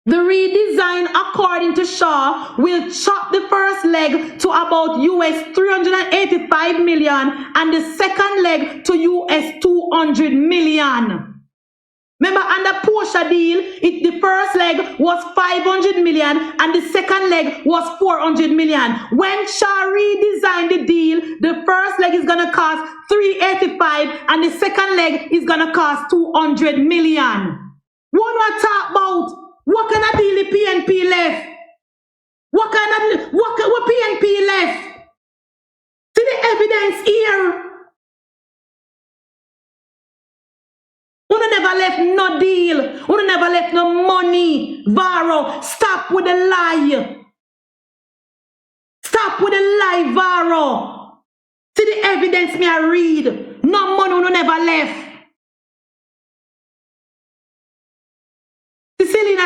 The redesign, according to Shaw, will chop the first leg to about US 385 million and the second leg to US 200 million. Remember, under Portia deal, the first leg was 500 million and the second leg was 400 million. When Shaw redesigned the deal, the first leg is going to cost 385 and the second leg is going to cost 200 million. What do I talk about? What kind of deal the PNP left? What PNP left? See the evidence here. Una never left no deal. Una never left no money. Varro, stop with the lie. Stop with the lie, Varro. See the evidence me I read. No money una never left.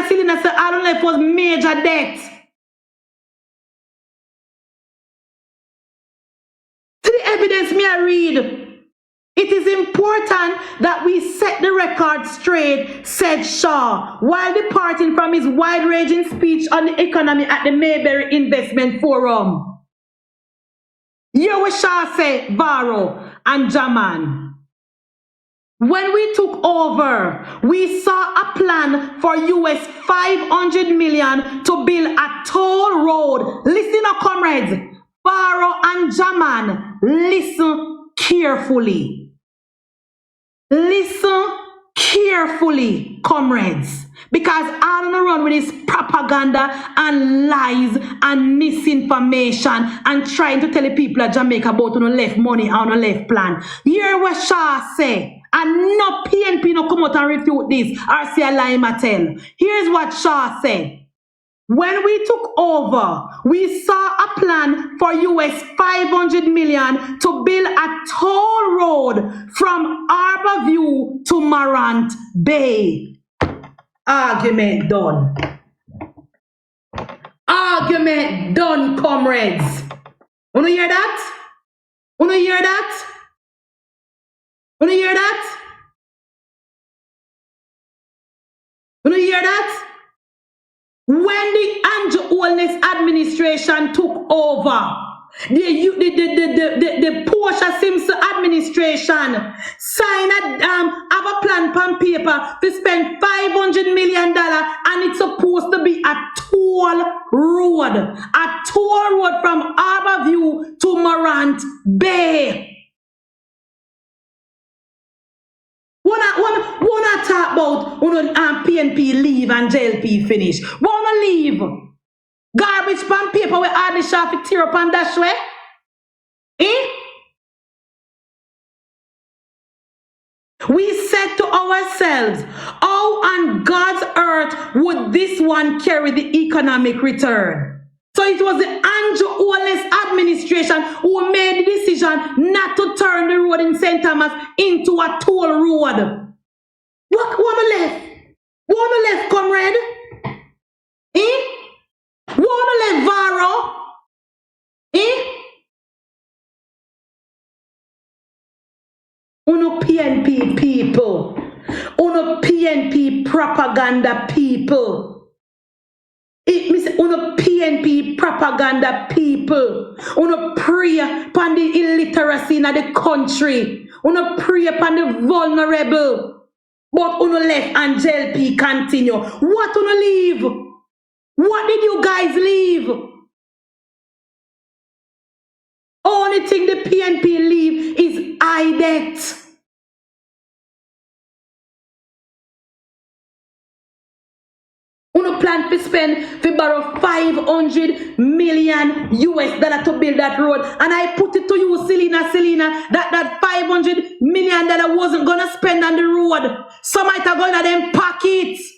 Selena said, I don't know if it was major debt. See the evidence me I read. It is important that we set the record straight, said Shaw, while departing from his wide-ranging speech on the economy at the Mayberry Investment Forum. Here what Shaw said, Varro and Jaman. When we took over, we saw a plan for US 500 million to build a toll road. Listen up, comrades. Varro and Jaman, listen carefully. Listen carefully, comrades. Because I don't run with this propaganda and lies and misinformation and trying to tell the people of Jamaica about no left money or no left plan. Hear what Shaw say. And no PNP no come out and refute this or say a lie Mattel. Here's what Shaw said. When we took over, we saw a plan for US 500 million to build a toll road from Harborview to Morant Bay. Argument done. Argument done, comrades. Wanna hear that? Wanna hear that? Wanna hear that? Wanna hear that? When the Andrew Holness administration took over, the Portia Simpson administration signed a plan on paper to spend $500 million, and it's supposed to be a toll road from Harborview to Morant Bay. Wanna talk about PNP leave and JLP finish? Wanna leave? Garbage pan paper where Audit shall tear up and dash way? Eh? We said to ourselves, how on God's earth would this one carry the economic return? So it was the Andrew Holness administration who made the decision not to turn the road in St. Thomas into a toll road. What wanna left? Wanna left, comrade? Eh? Wanna left, Varro? Eh? Uno PNP people. Uno PNP propaganda people. It means uno PNP propaganda people. Uno pray upon the illiteracy in the country. Uno pray upon the vulnerable. But uno left and JLP continue. What uno leave? What did you guys leave? Only thing the PNP leave is Audit. Uno plan to spend to borrow 500 million US to build that road. And I put it to you, Selena, that $500 million wasn't gonna spend on the road. Some might have gone to them pockets.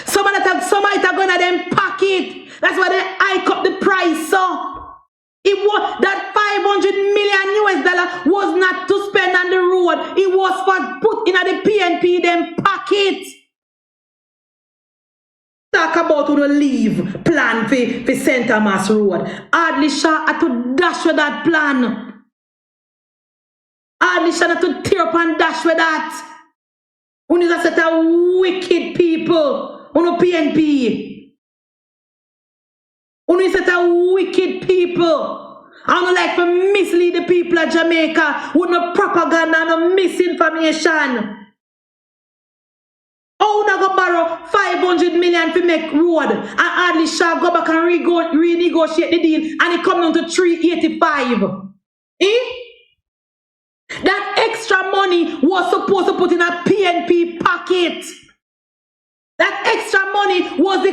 Some might have gone to them pocket. That's why they hike up the price. So it was that $500 million US was not to spend on the road. It was for put in the PNP them pocket. Talk about who to leave plan for St. Thomas Road. Audit Shaw had to dash with that plan. Audit Shaw had to tear up and dash with that. Who is a set of wicked people. Uno PNP. Uno is a wicked people. I don't like to mislead the people of Jamaica with no propaganda and no misinformation. Oh, now go borrow 500 million to make road and hardly shall go back and renegotiate the deal and it come down to 385. That extra money was supposed to put in a PNP pocket. That extra money was the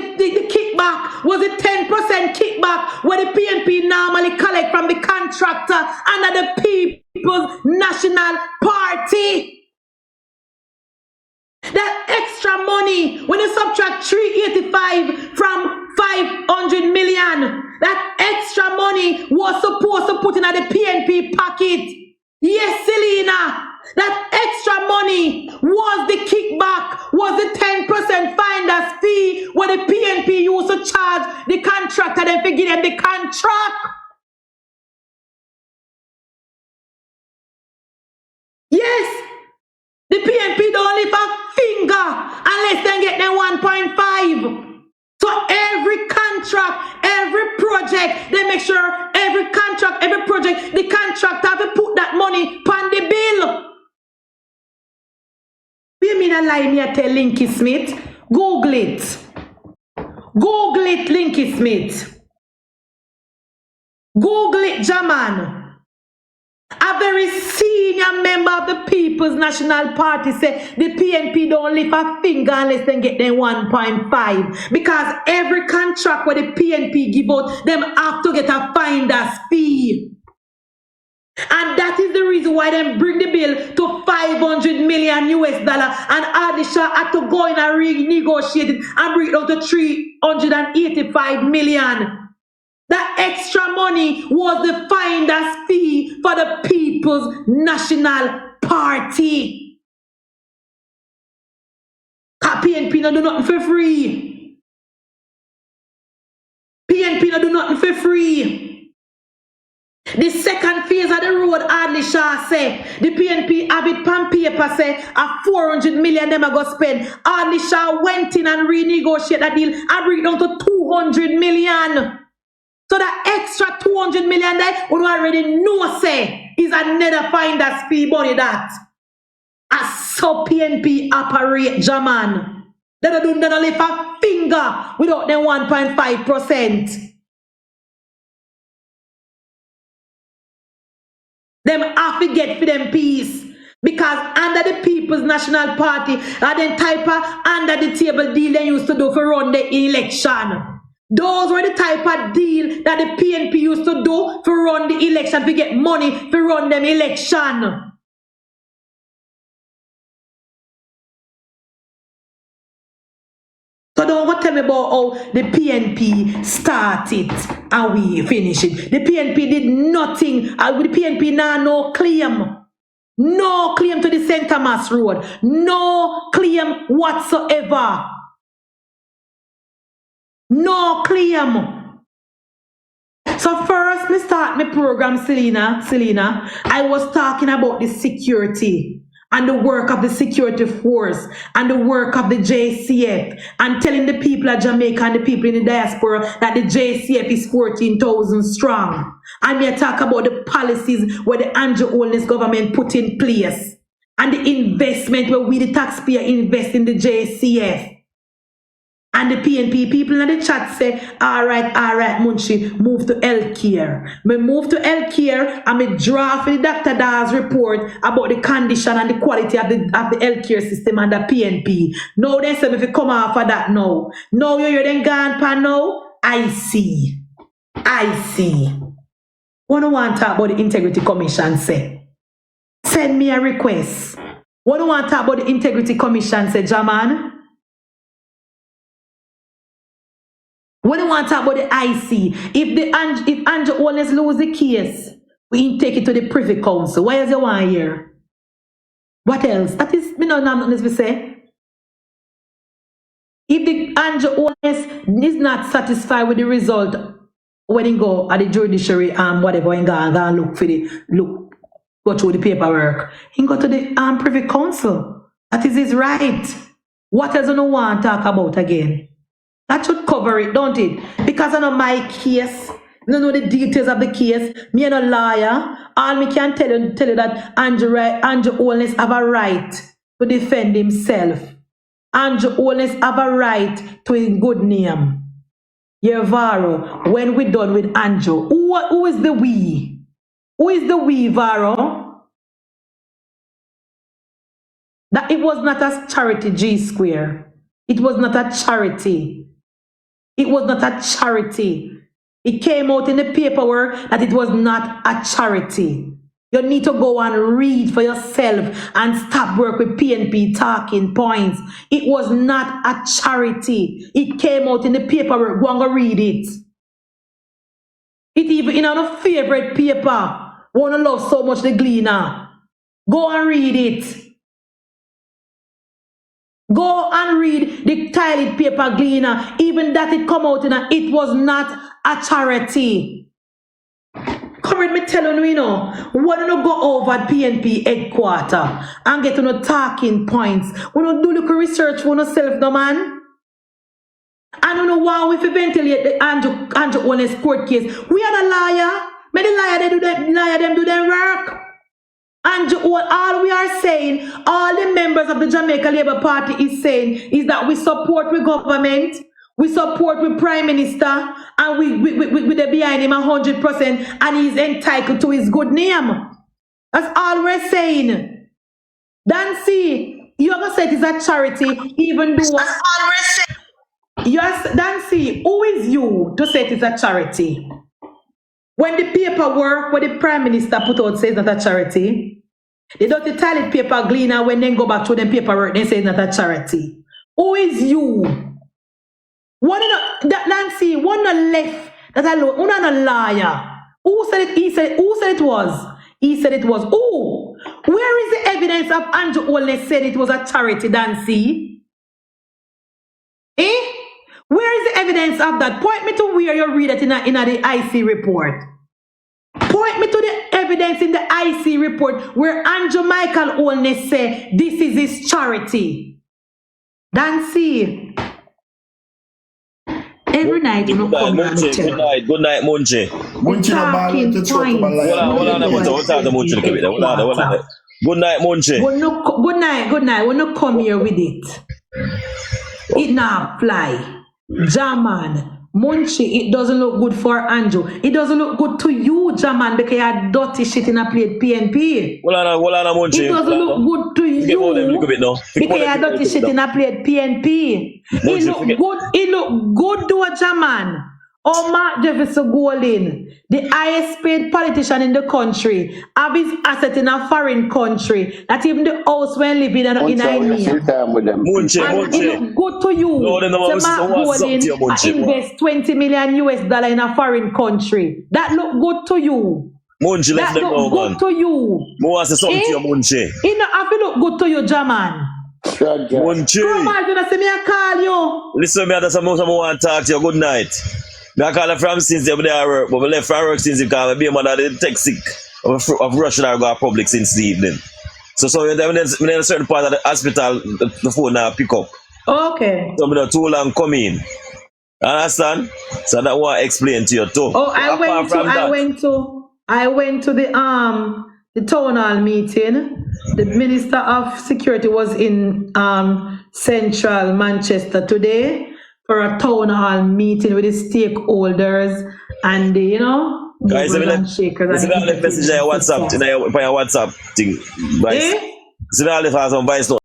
kickback, was the 10% kickback where the PNP normally collect from the contractor under the People's National Party. That extra money, when you subtract 385 from 500 million, that extra money was supposed to put in the PNP pocket. Yes, Selena, that extra money was the kickback, was the 10% finder's fee where the PNP used to charge the contractor and forgive them the contract. Yes, the PNP don't lift a finger unless they get them 1.5. So every contract, every project, they make sure every contract, every project, the contractor have to put that money on the bill. You mean a lie me I tell Linky Smith? Google it. Google it, Linky Smith. Google it, Jaman. A very senior member of the People's National Party said the PNP don't lift a finger unless they get them 1.5. Because every contract where the PNP give out, them have to get a finder's fee. And that is the reason why they bring the bill to 500 million US dollar and Adisha had to go in and renegotiate it and bring it down to 385 million. That extra money was the finder's fee for the People's National Party. PNP no do nothing for free. PNP no do nothing for free. The second phase of the road, Adley Shaw say, the PNP have it pan paper say, a 400 million them are going to spend. Adley Shaw went in and renegotiated that deal and bring it down to 200 million. So that extra 200 million there, we already know say, is another finder's fee money that. As so PNP operate, Jaman. They don't lift a finger without them 1.5%. Them have to get for them peace. Because under the People's National Party, and then type of under the table deal they used to do for run the election. Those were the type of deal that the PNP used to do for run the election, to get money to run them election. So don't go tell me about how the PNP started and we finish it. The PNP did nothing. The PNP now no claim. No claim to the St. Thomas Road. No claim whatsoever. No claim. So first, me start my program, Selena. I was talking about the security and the work of the security force and the work of the JCF and telling the people of Jamaica and the people in the diaspora that the JCF is 14,000 strong. And me talk about the policies where the Andrew Holness government put in place and the investment where we the taxpayer invest in the JCF. And the PNP people in the chat say, all right, Munchi, move to healthcare. Me move to healthcare and me draft the Dr. Dawes report about the condition and the quality of the healthcare system and the PNP. Now they say if you come off of that now. Now you're then gone pa now. I see. What do you want to talk about the Integrity Commission say? Send me a request. What do you want to talk about the Integrity Commission say, Jaman? When you want to talk about the IC, if Andrew Holness lose the case, we take it to the Privy Council. Why is you want here? What else? That is, me no nothing to say. If the Andrew Holness is not satisfied with the result, when he go at the judiciary whatever, and go go through the paperwork, he go to the Privy Council. That is his right. What else do you want to talk about again? That should cover it, don't it? Because I know my case, I don't know the details of the case. Me and a liar. All me can tell you that Andrew Holness have a right to defend himself. Andrew Holness have a right to his good name. Yeah, Varo, when we done with Andrew, who is the we? Who is the we, Varo? That it was not a charity, G Square. It was not a charity. It was not a charity. It came out in the paperwork that it was not a charity. You need to go and read for yourself and stop work with PNP talking points. It was not a charity. It came out in the paperwork. Go and go read it. It even in our favorite paper. Wanna love so much the Gleaner. Go and read it. Go and read the tiled paper Gleaner. Even that it come out in it was not a charity. Come with me telling you know, why don't you go over at PNP headquarters and get on talking points? We don't do little research for yourself, no man. I don't know why we ventilate the Andrew Holness court case. We are the liar. But the liar they do that, liar them do their work. Andrew, all we are saying, all the members of the Jamaica Labour Party is saying is that we support the government, we support the Prime Minister, and we are behind him 100%, and he's entitled to his good name. That's all we're saying. Dancy, you ever said it's a charity, even though... That's all we're saying. Dancy, who is you to say it's a charity? When the paperwork, when the Prime Minister put out says not a charity, they don't tell it paper Gleaner when they go back to them paperwork, they say it's not a charity. Who is you? Nancy, one not left, that alone, one not a liar. Who said it? He said, who said it was? He said it was. Who? Where is the evidence of Andrew Holness said it was a charity, Nancy? Eh? Where is the evidence of that? Point me to where you read it in the IC report. Point me to the evidence in the IC report where Andrew Michael Holness said this is his charity. Dancy. Every night you know come and good night, Munchieb. Talking point. Good night, Munchieb. Good night. When you come here with it, it not fly. German, Munchieb, it doesn't look good for Andrew. It doesn't look good to you, German, because you had dirty shit in a plate PNP. It doesn't look good to you because you had dirty shit in a plate PNP. It look good to a German. Oh, Mark Jefferson Golin, the highest paid politician in the country, have his asset in a foreign country, that even the house when living in India. It look good to you. So Mark Golin invest $20 million US in a foreign country. That look good to you. That look good to you. It not look good to you, German. Come on, you see me I call you. Listen, me that's something I want to talk to you. Good night. I call her from since they were there work, but I left for work since because I be a man that didn't take sick of rushing or go public since the evening. So in a certain part of the hospital, the phone now pick up. Okay. So I'm not too long coming. Understand? So that want to explain to you too. Oh, I went to the town hall meeting. The Minister of Security was in central Manchester today for a town hall meeting with the stakeholders and the, guys, shakers. Message on your WhatsApp thing. Guys, see all the files on voice note.